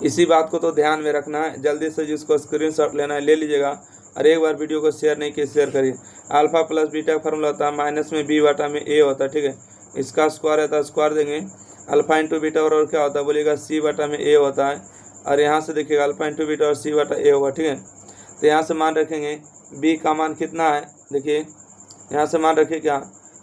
इसी बात को तो ध्यान में रखना है। जल्दी से जिसको स्क्रीनशॉट लेना है ले लीजिएगा और एक बार वीडियो को शेयर नहीं किए शेयर करिए। अल्फा प्लस बीटा का फार्मूला होता है माइनस में बी बटा में ए होता है, ठीक है, इसका स्क्वायर रहता है, स्क्वायर देंगे। अल्फा इंटू बीटा और क्या होता है, बोलिएगा सी बटा में ए होता है, और यहाँ से देखिएगा अल्फा इंटू बीटा और सी बटा ए होगा, ठीक है। तो यहाँ से मान रखेंगे बी का मान कितना है, देखिए यहाँ से मान रखिए क्या,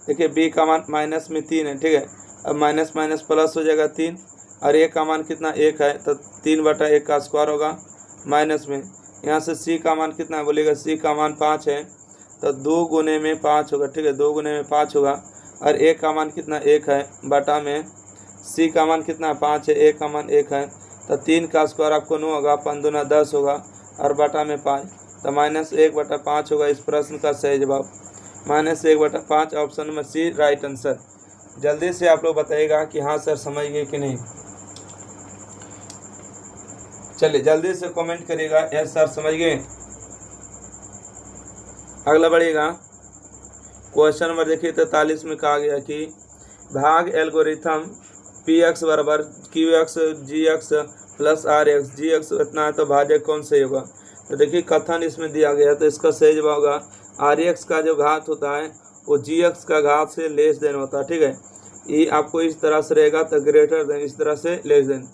देखिए बी का मान -3 है, ठीक है, अब माइनस माइनस प्लस हो जाएगा 3, और ए का मान कितना 1 है, तो 3/1 का स्क्वायर होगा माइनस में। यहाँ से सी का मान कितना है, बोलिएगा सी का मान 5 है, तो 2 गुने में 5 होगा, ठीक है, 2 गुने में 5 होगा, और ए का मान कितना 1 है, बटा में सी का मान कितना 5 है, ए का मान 1 है, तो 3 का स्क्वायर आपको 9 होगा, 5 दूना 10 होगा, और बटा में 5, तो -1/5 होगा। इस प्रश्न का सही जवाब -1/5, option number C right answer. जल्दी से आप लोग बताइएगा कि हाँ सर समझ गए कि नहीं। चलिए जल्दी से कमेंट करिएगा यस सर समझ गए। अगला बढ़िएगा, क्वेश्चन नंबर देखिए 43 में कहा गया कि भाग एल्गोरिथम px बराबर qx gx plus rx, gx इतना है तो भाजक कौन सही होगा। तो देखिए कथन इसमें दिया गया, तो इसका सही जवाब होगा rx का जो घात होता है वो gx का घात से लेस देन होता है, ठीक है। ये आपको इस तरह से रहेगा तो ग्रेटर देन, इस तरह से लेस देन,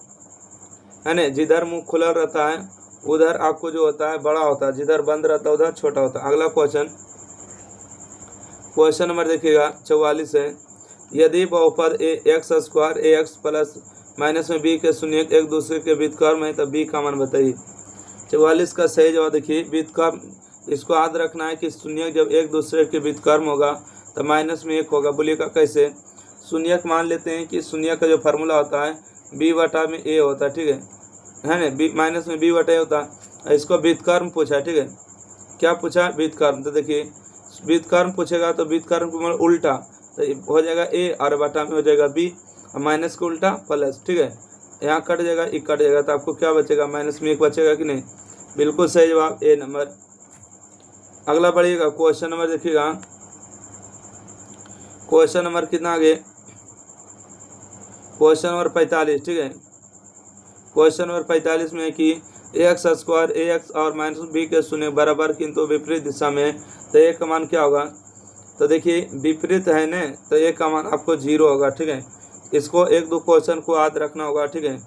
है ना। जिधर मुंह खुला रहता है उधर आपको जो होता है बड़ा होता है, जिधर बंद रहता है उधर छोटा होता है। अगला क्वेश्चन नंबर देखिएगा 44 है, यदि बहुपद एक्स स्क्वायर ए एक्स प्लस माइनस में बी के शून्य एक दूसरे के व्युत्क्रम है तो बी का मान बताइए। 44 का सही जवाब देखिए व्युत्क्रम, इसको याद रखना है कि शून्य जब एक दूसरे के व्युत्क्रम होगा तो -1 होगा। बोलिएगा कैसे, शून्य मान लेते हैं कि शून्य का जो फार्मूला होता है बी बटा में ए होता है, ठीक है ना, बी माइनस में बी बटा ए होता है। इसको व्युत्क्रम पूछा, ठीक है, क्या पूछा व्युत्क्रम, तो देखिए व्युत्क्रम पूछेगा तो व्युत्क्रम को मतलब उल्टा, तो हो जाएगा ए और बटा में हो जाएगा बी, और माइनस को उल्टा प्लस, ठीक है, यहाँ कट जाएगा एक कट जाएगा, तो आपको क्या बचेगा -1 बचेगा कि नहीं। बिल्कुल सही जवाब ए नंबर। अगला बढ़िएगा, क्वेश्चन नंबर देखिएगा, क्वेश्चन नंबर कितना आगे, क्वेश्चन नंबर 45, ठीक है। क्वेश्चन नंबर 45 में कि एक्स स्क्वायर ए एक्स और माइनस बी के शून्य बराबर किंतु विपरीत दिशा में, तो ए का मान क्या होगा। तो देखिए विपरीत है ना, तो ए का मान आपको 0 होगा, ठीक है। इसको 1-2 क्वेश्चन को याद रखना होगा, ठीक है।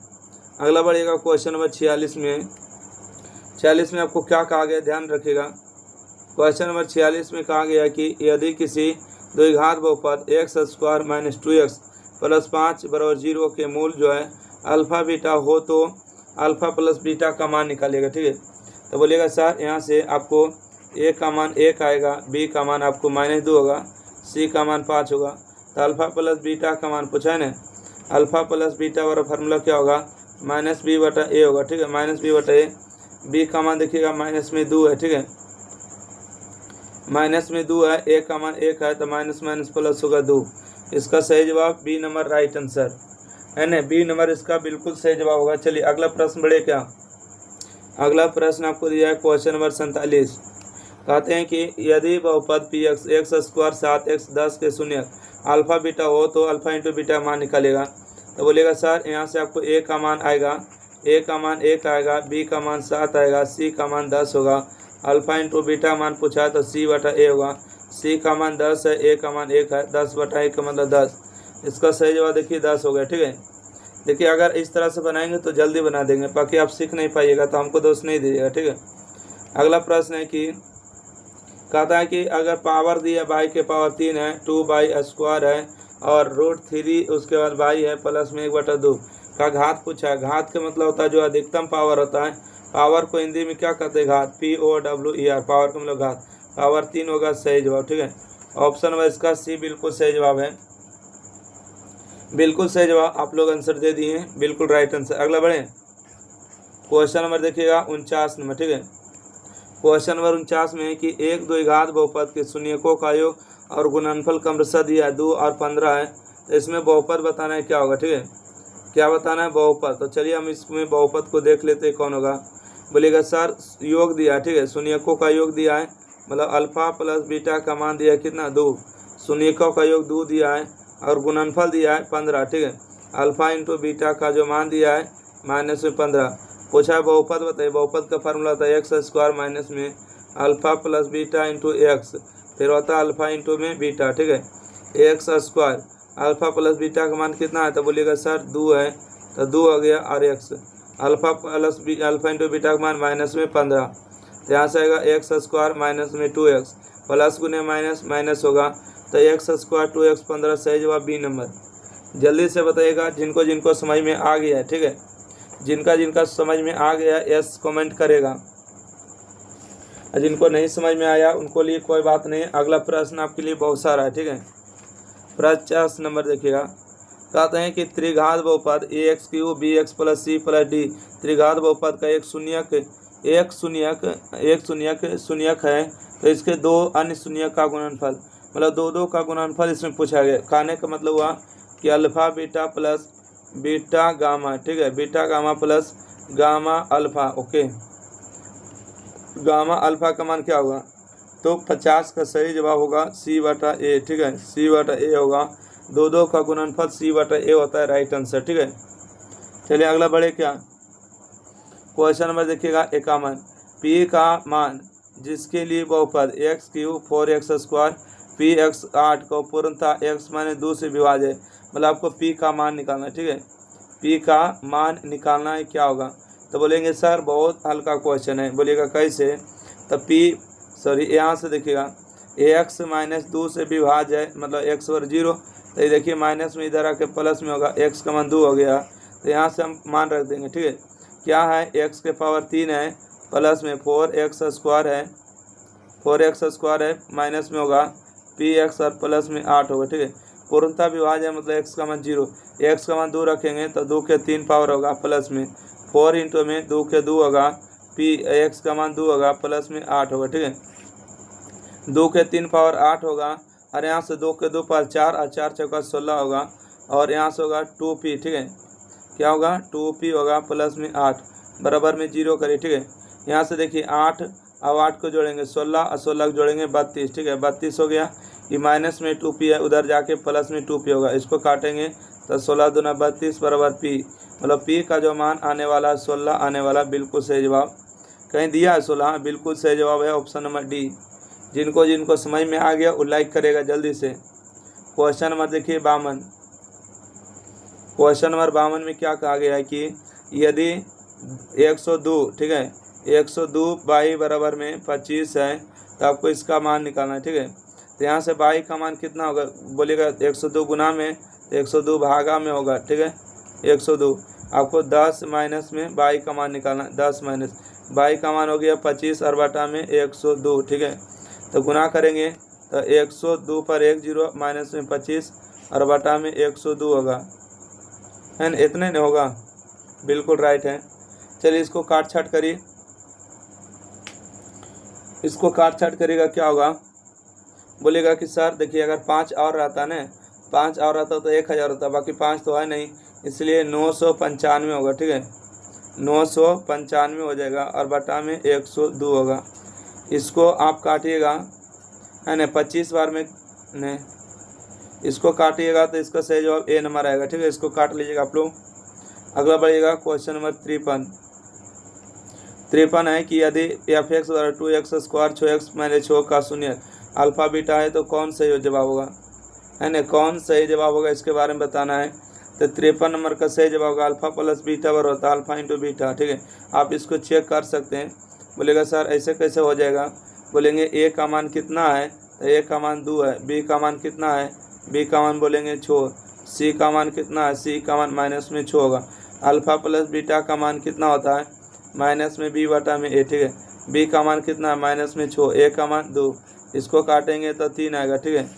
अगला बढ़िएगा, क्वेश्चन नंबर 46 में आपको क्या कहा गया ध्यान रखिएगा। क्वेश्चन नंबर 46 में कहा गया कि यदि किसी द्विघात बहुपद x square minus 2x plus 5 बराबर 0 के मूल जो है अल्फ़ा बीटा हो तो अल्फ़ा प्लस बीटा का मान निकालिएगा। ठीक है, तो बोलिएगा सर यहाँ से आपको ए का मान 1 आएगा, बी का मान आपको -2 होगा, सी का मान 5 होगा। तो अल्फ़ा प्लस बीटा का मान पूछा है ना, अल्फ़ा प्लस बीटा वाला फार्मूला क्या होगा, -b/a होगा। ठीक है, -b/a, बी का मान देखिएगा -2 है। ठीक है, -2 है, ए का मान 1 है, तो माइनस माइनस प्लस होगा 2। इसका सही जवाब बी नंबर राइट आंसर है ना, बी नंबर इसका बिल्कुल सही जवाब होगा। चलिए अगला प्रश्न बढ़े क्या। अगला प्रश्न आपको दिया है क्वेश्चन नंबर 47। कहते हैं कि यदि बहुपद P x x square 7x 10 के शून्य अल्फ़ा बीटा हो तो अल्फ़ा इंटू बीटा मान निकालेगा। तो बोलेगा सर यहाँ से आपको ए का मान आएगा, ए का मान 1 आएगा, बी का मान 7 आएगा, सी का मान 10 होगा। अल्फ़ा इंटू बीटा मान पूछा है तो c/a होगा। सी का मान 10 है, ए का मान 1 है, 10/1 का मतलब 10। इसका सही जवाब देखिए 10 हो गया। ठीक है, देखिए अगर इस तरह से बनाएंगे तो जल्दी बना देंगे, बाकी आप सीख नहीं पाइएगा तो हमको दोष नहीं दीजिएगा। ठीक है, अगला प्रश्न है कि कहता है कि अगर पावर दिया बाई के पावर 3 है, 2/² है और √3 उसके बाद बाई है प्लस में 1/2 का घात पूछा है। घात का मतलब होता है जो अधिकतम पावर होता है। पावर को हिंदी में क्या कहते हैं, घात, POWER, पावर का मतलब घात। पावर 3 होगा सही जवाब। ठीक है, ऑप्शन नंबर इसका सी बिल्कुल सही जवाब है, बिल्कुल सही जवाब आप लोग आंसर दे दिए हैं, बिल्कुल राइट आंसर। अगला बढ़े, क्वेश्चन नंबर देखिएगा 49 नंबर। ठीक है, क्वेश्चन नंबर 49 में है कि एक द्विघात बहुपद के शून्यकों का योग और गुणनफल क्रमशः दिया 2 और 15 है, तो इसमें बहुपद बताना है क्या होगा। ठीक है, क्या बताना है, बहुपद। तो चलिए हम इसमें बहुपद को देख लेते हैं कौन होगा। बोलेगा सर योग दिया, ठीक है, शून्यकों का योग दिया है, मतलब अल्फ़ा प्लस बीटा का मान दिया है कितना, 2। शून्यकों का योग 2 दिया है और गुणनफल दिया है 15। ठीक है, अल्फ़ा इंटू बीटा का जो मान दिया है -15। पूछा है बहुपद बताइए। बहुपद का फार्मूला होता है x² माइनस में alpha plus beta into x, फिर होता है अल्फ़ा इंटू में बीटा। ठीक है, x² अल्फ़ा प्लस बीटा का मान कितना है, तो बोलिएगा सर 2 है, तो 2 हो गया, और x alpha plus alpha into beta का मान -15, तो यहाँ से आएगा x² माइनस में 2x प्लस गुने माइनस माइनस होगा, तो x² 2x 15 सही जवाब बी नंबर। जल्दी से बताइएगा जिनको जिनको समझ में आ गया है। ठीक है, जिनका जिनका समझ में आ गया यस कमेंट करेगा, जिनको नहीं समझ में आया उनको लिए कोई बात नहीं। अगला प्रश्न आपके लिए बहुत सारा है। ठीक है, 50 नंबर देखिएगा। कहते हैं कि त्रिघात बहुपद ax³ bx plus c plus d त्रिघात बहुपद का एक शून्यक है, तो इसके दो अन्य शून्यक का गुणनफल, मतलब 2 का गुणनफल इसमें पूछा गया। कहने का मतलब हुआ कि alpha beta plus beta gamma, ठीक है, beta gamma plus gamma alpha. Okay, gamma alpha का मान क्या होगा, तो 50 का सही जवाब होगा c/a। ठीक है, c/a होगा, 2 का गुणनफल c/a होता है राइट आंसर। ठीक है, चलिए अगला बढ़े क्या। क्वेश्चन नंबर देखिएगा 51। p का मान जिसके लिए बहुपद x³ 4x² px 8 को पूर्णतः x - 2 से विभाज्य है, मतलब आपको p का मान निकालना है। ठीक है, p का मान निकालना है, क्या होगा, तो बोलेंगे सर बहुत हल्का क्वेश्चन है। बोलिएगा कैसे, तो यहाँ से देखिएगा x - 2 से विभाज्य है, मतलब x और 0, तो ये देखिए माइनस में इधर आके प्लस में होगा, x का मान 2 हो गया, तो यहाँ से हम मान रख देंगे। ठीक है, क्या है, x के पावर 3 है प्लस में 4x² है, 4x² है, माइनस में होगा px और प्लस में 8 होगा। ठीक है, पूर्णतः विभाज्य मतलब x का मान 0, x का मान 2 रखेंगे तो 2 के 3 पावर होगा, प्लस में 4 इंटू में 2 के 2 होगा, x का मान 2 होगा, प्लस में 8 होगा। ठीक है, 2 के 3 पावर 8 होगा, और यहाँ से 2 के 2 पावर 4 और 4 चौका 16 होगा, और यहाँ से होगा 2p। ठीक है, क्या होगा, 2p होगा, प्लस में 8 बराबर में 0 करिए। ठीक है, यहाँ से देखिए 8 और 8 को जोड़ेंगे 16 और 16 को जोड़ेंगे 32। ठीक है, 32 हो गया, ये माइनस में 2p है, उधर जाके प्लस में 2p होगा, इसको काटेंगे तो 16 दूना 32 बराबर p, मतलब p का जो मान आने वाला 16 आने वाला, बिल्कुल सही जवाब। कहीं दिया है 16, बिल्कुल सही जवाब है ऑप्शन नंबर डी। जिनको जिनको समझ में आ गया वो लाइक करेगा जल्दी से। क्वेश्चन नंबर देखिए 52। क्वेश्चन नंबर 52 में क्या कहा गया है कि यदि 102, ठीक है, 102 बाई बराबर में 25 है, तो आपको इसका मान निकालना है। ठीक है, तो यहाँ से बाई का मान कितना होगा बोलिएगा 102 गुना में, तो 102 भागा में होगा, ठीक है 102। आपको 10 माइनस में बाई का मान निकालना है, 10 माइनस बाई का मान हो गया 25 और बटा में 102, ठीक है। तो गुना करेंगे तो 102 पर 1 0 माइनस में 25 और बटा में 102 होगा, है ना, इतने नहीं होगा, बिल्कुल राइट है। चलिए इसको काट छाट करिए, इसको काट छाट करिएगा क्या होगा बोलेगा कि सर देखिए अगर 5 और रहता ना, 5 और रहता तो 1000 होता, बाकी 5 तो है नहीं, इसलिए 995 होगा, ठीक है 995 हो जाएगा और बटा में 102 होगा। इसको आप काटिएगा, है ना, 25 बार में नहीं, इसको काटिएगा तो इसका सही जवाब ए नंबर आएगा, ठीक है। इसको काट लीजिएगा आप लोग। अगला बढ़िएगा क्वेश्चन नंबर 53 है कि यदि f(x) = 2x² 6x - 6 का शून्य अल्फा बीटा है तो कौन सही जवाब होगा, है ना, कौन सही जवाब होगा इसके बारे में बताना है। तो 53 नंबर का सही जवाब होगा अल्फा प्लस बीटा बराबर होता है अल्फा इंटू बीटा, ठीक है। आप इसको चेक कर सकते हैं। बोलेगा सर ऐसे कैसे हो जाएगा, बोलेंगे ए का मान कितना है, तो ए का मान 2 है, बी का मान कितना है, बी का मान बोलेंगे 6, सी का मान कितना है, सी का मान माइनस में 6 होगा। अल्फा प्लस बीटा का मान कितना होता है माइनस में बी बटा में ए, ठीक है। बी का मान कितना है माइनस में 6, ए का मान 2, इसको काटेंगे तो 3 आएगा, ठीक है।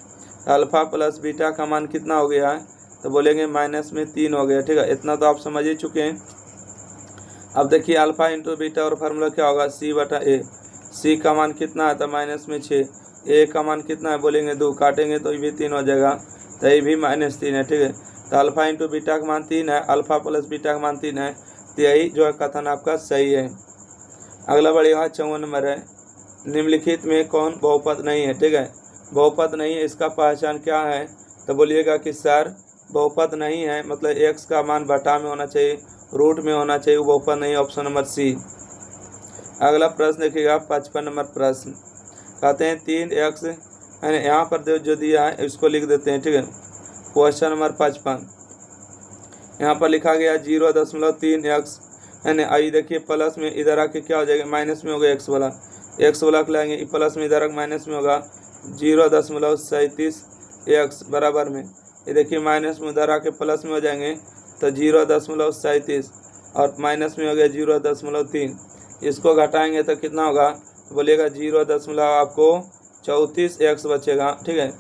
अल्फा प्लस बीटा का मान कितना हो गया है, तो बोलेंगे माइनस में 3 हो गया, ठीक है। इतना तो आप समझ ही चुके हैं। अब देखिए अल्फा इंटू बीटा और फार्मूला क्या होगा सी बटा ए, सी का मान कितना है तो माइनस में 6, ए का मान कितना है बोलेंगे 2, काटेंगे तो ये भी 3 हो जाएगा, तो ये भी -3 है, ठीक है। तो अल्फा इंटू बीटा का मान 3 है, अल्फा प्लस बीटा का मान 3 है, तो यही जो है कथन आपका सही है। अगला बढ़िया 54 नंबर है, निम्नलिखित में कौन बहुपद नहीं है, ठीक है। बहुपद नहीं है, इसका पहचान क्या है, तो बोलिएगा कि सर बहुपद नहीं है मतलब x का मान बटा में होना चाहिए, रूट में होना चाहिए, वो बहुपद नहीं है, ऑप्शन नंबर सी। अगला प्रश्न देखिएगा 55 नंबर प्रश्न, कहते हैं 3x, है ना, यहाँ पर जो दिया है इसको लिख देते हैं, ठीक है। क्वेश्चन नंबर 55 यहाँ पर लिखा गया 0.3x, है ना। आई देखिए प्लस में इधर आके क्या हो जाएगा माइनस में होगा x वाला को लाएंगे, प्लस में इधर माइनस में होगा 0.37x बराबर में, ये देखिए माइनस में उधर आके प्लस में हो जाएंगे तो 0.37 और माइनस में हो गया 0.3, इसको घटाएंगे तो कितना होगा तो बोलिएगा 0. आपको 34x बचेगा, ठीक है।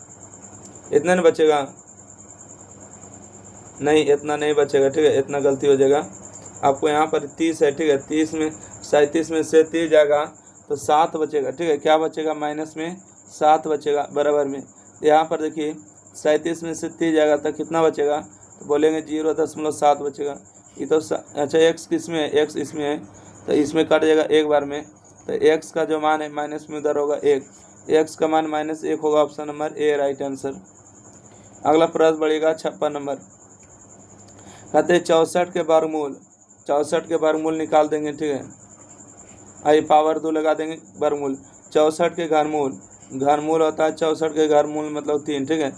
इतना नहीं बचेगा, नहीं इतना नहीं बचेगा, ठीक है, इतना गलती हो जाएगा। आपको यहाँ पर 30 है, ठीक है, 30 में 37 में से 30 जाएगा तो 7 बचेगा, ठीक है। क्या बचेगा माइनस में 7 बचेगा बराबर में। यहाँ पर देखिए 37 में से 30 जाएगा तो कितना बचेगा तो बोलेंगे 0.7 बचेगा। ये तो अच्छा x किस में है, x इसमें है तो इसमें कट जाएगा एक बार में, तो x का जो मान है माइनस में उधर होगा 1, x का मान -1 होगा, option number A right answer. अगला प्रश्न बढ़ेगा 56 नंबर, कहते हैं 64 के वर्गमूल निकाल देंगे, ठीक है। आई पावर 2 लगा देंगे, वर्गमूल 64 के घनमूल होता है 64 के घनमूल मतलब 3, ठीक है।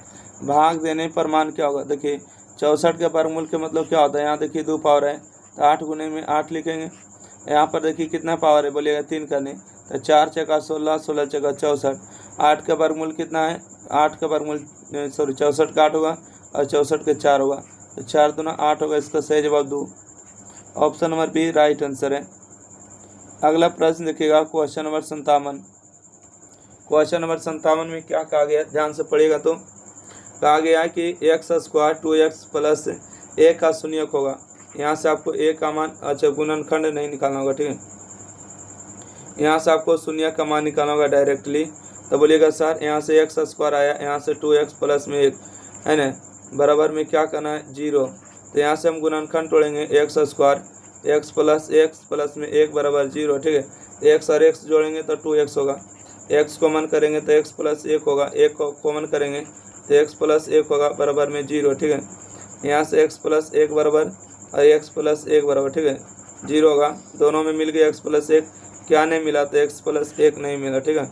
भाग देने पर मान क्या होगा, देखिए 64 के वर्गमूल के मतलब क्या होता है, यहाँ देखिए 2 पावर है तो 8 गुने में 8 लिखेंगे। यहाँ पर देखिए कितना पावर है बोलिएगा 3 करने, तो 4 चौका 16, 16 चौका 64, 8 का वर्गमूल कितना है, 8 का वर्गमूल 64 का 8 होगा और 64 के 4 होगा, तो 4 दूना 8 होगा, इसका सही जवाब 2, option number B right answer है। अगला प्रश्न देखिएगा क्वेश्चन नंबर 57 में क्या कहा गया, ध्यान से पढ़िएगा। तो कहा गया कि x² 2x प्लस a का शून्यक होगा। यहाँ से आपको a का मान, अच्छा गुणनखंड नहीं निकालना होगा, ठीक है, यहाँ से आपको शून्यक का मान निकालना होगा डायरेक्टली। तो बोलिएगा सर यहाँ से x² आया, यहाँ से 2x प्लस में 1, है ना, बराबर में क्या करना है 0, तो यहाँ से हम गुणनखंड तोड़ेंगे x² x प्लस में 1 बराबर 0, ठीक है। x और x जोड़ेंगे तो 2x होगा, x कॉमन करेंगे तो x प्लस 1 होगा, 1 को कॉमन करेंगे तो x प्लस 1 होगा बराबर में 0, ठीक है। यहाँ से x प्लस 1 बराबर और x प्लस 1 बराबर, ठीक है, 0 होगा, दोनों में मिल गया x प्लस 1, क्या नहीं मिला तो x प्लस 1 नहीं मिला, ठीक है।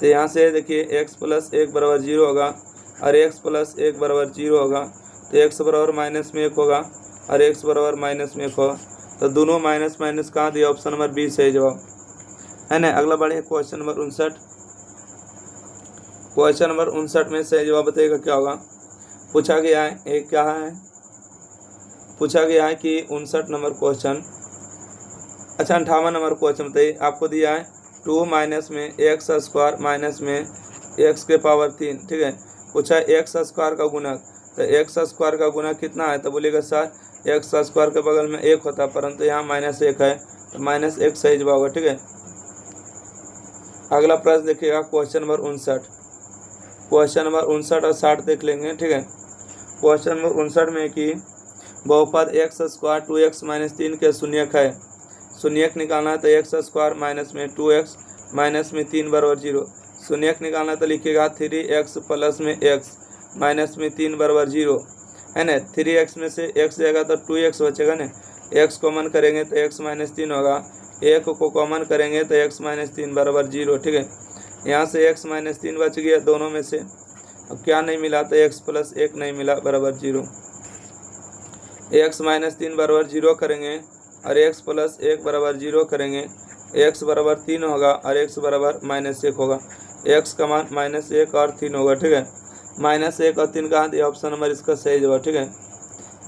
तो यहाँ से देखिए x प्लस 1 बराबर 0 होगा और x प्लस 1 बराबर 0 होगा, तो x बराबर -1 होगा और x बराबर -1 होगा, तो दोनों माइनस माइनस कहाँ दिया, ऑप्शन नंबर बी सही जवाब, है ना। अगला बढ़े क्वेश्चन नंबर 59, क्वेश्चन नंबर 59 में सही जवाब बताइएगा क्या होगा। पूछा गया है एक क्या है, पूछा गया है कि 59 नंबर क्वेश्चन, अच्छा 58 नंबर क्वेश्चन बताइए। आपको दिया है 2 माइनस में एक्स स्क्वायर माइनस में एक्स के पावर 3, ठीक है। पूछा एक्स स्क्वायर का गुणक, तो एक्स स्क्वायर का गुणक कितना है, तो बोलिएगा सर एक्स स्क्वायर के बगल में 1 होता है, परंतु यहाँ -1 है, तो -1 सही जवाब होगा, ठीक है। अगला प्रश्न देखिएगा क्वेश्चन नंबर 59, क्वेश्चन नंबर 59 और 60 देख लेंगे, ठीक है। क्वेश्चन नंबर 59 में कि बहुपद एक्स स्क्वायर 2x - 3 के शून्यक है, शून्यक निकालना है, तो एक्स स्क्वायर माइनस में 2x माइनस में 3 बराबर 0। शून्यक निकालना है तो लिखिएगा 3x प्लस में x माइनस में 3 बराबर 0, है ना। 3x में से x जाएगा तो 2x बचेगा ना, x कॉमन करेंगे तो x - 3 होगा, 1 को कॉमन करेंगे तो x - 3 बराबर 0, ठीक है। यहाँ से x - 3 बच गया दोनों में से, अब क्या नहीं मिला, तो x प्लस 1 नहीं मिला बराबर 0। x - 3 बराबर 0 करेंगे और x प्लस 1 बराबर 0 करेंगे, x बराबर 3 होगा और x बराबर -1 होगा, x का मान -1 और 3 होगा, ठीक है। -1 और 3 कहाँ दिया, ऑप्शन नंबर इसका सही जवाब, ठीक है।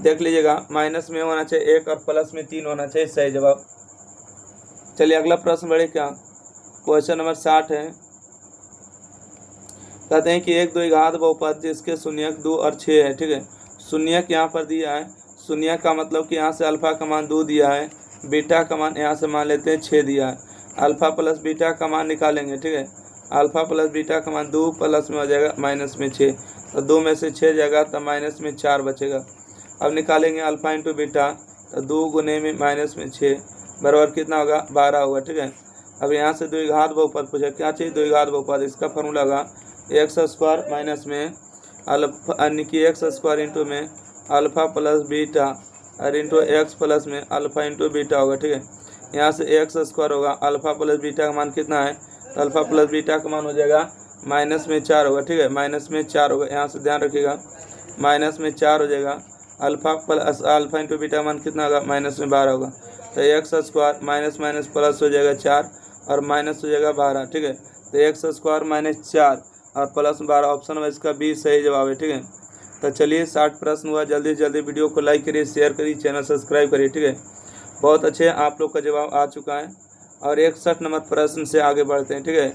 देख लीजिएगा माइनस में होना चाहिए 1 और प्लस में 3 होना चाहिए, सही जवाब। चलिए अगला प्रश्न बढ़े क्या, क्वेश्चन नंबर 60 है। कहते हैं कि एक द्विघात बहुपद जिसके शून्यक 2 और 6 है, ठीक है। शून्यक यहाँ पर दिया है, शून्यक का मतलब कि यहाँ से अल्फा का मान 2 दिया है, बीटा का मान यहाँ से मान लेते हैं 6 दिया है, अल्फा प्लस बीटा का मान निकालेंगे, ठीक है। अल्फा प्लस बीटा का मान 2 प्लस में हो जाएगा माइनस में 6, तो 2 में से 6 जाएगा तो माइनस में 4 बचेगा। अब निकालेंगे अल्फा इंटू बीटा, तो 2 गुने में माइनस में 6 बराबर कितना होगा, 12 होगा, ठीक है। अब यहाँ से द्विघात बहुपद पूछा, क्या चाहिए द्विघात बहुपद, इसका फॉर्मूला होगा एक्स स्क्वायर माइनस में अल्फा यानी कि एक्स स्क्वायर इंटू में अल्फा प्लस बीटा और इंटू एक्स प्लस में अल्फा इंटू बीटा होगा, ठीक है। यहाँ से एक्स स्क्वायर होगा, अल्फा प्लस बीटा का मान कितना है, तो अल्फा प्लस बीटा का मान हो जाएगा -4 होगा, ठीक है, -4 होगा। यहाँ से ध्यान रखिएगा -4 हो जाएगा, alpha plus alpha into beta का मान कितना होगा, -12 होगा, तो x square minus minus plus हो जाएगा 4 और माइनस हो जाएगा 12, ठीक है। तो एक्स स्क्वायर -4 और प्लस 12, ऑप्शन में इसका बी सही जवाब है, ठीक है। तो चलिए 60 प्रश्न हुआ, जल्दी से जल्दी वीडियो को लाइक करिए, शेयर करिए, चैनल सब्सक्राइब करिए, ठीक है। बहुत अच्छे आप लोग का जवाब आ चुका है और 61 नंबर प्रश्न से आगे बढ़ते हैं, ठीक है।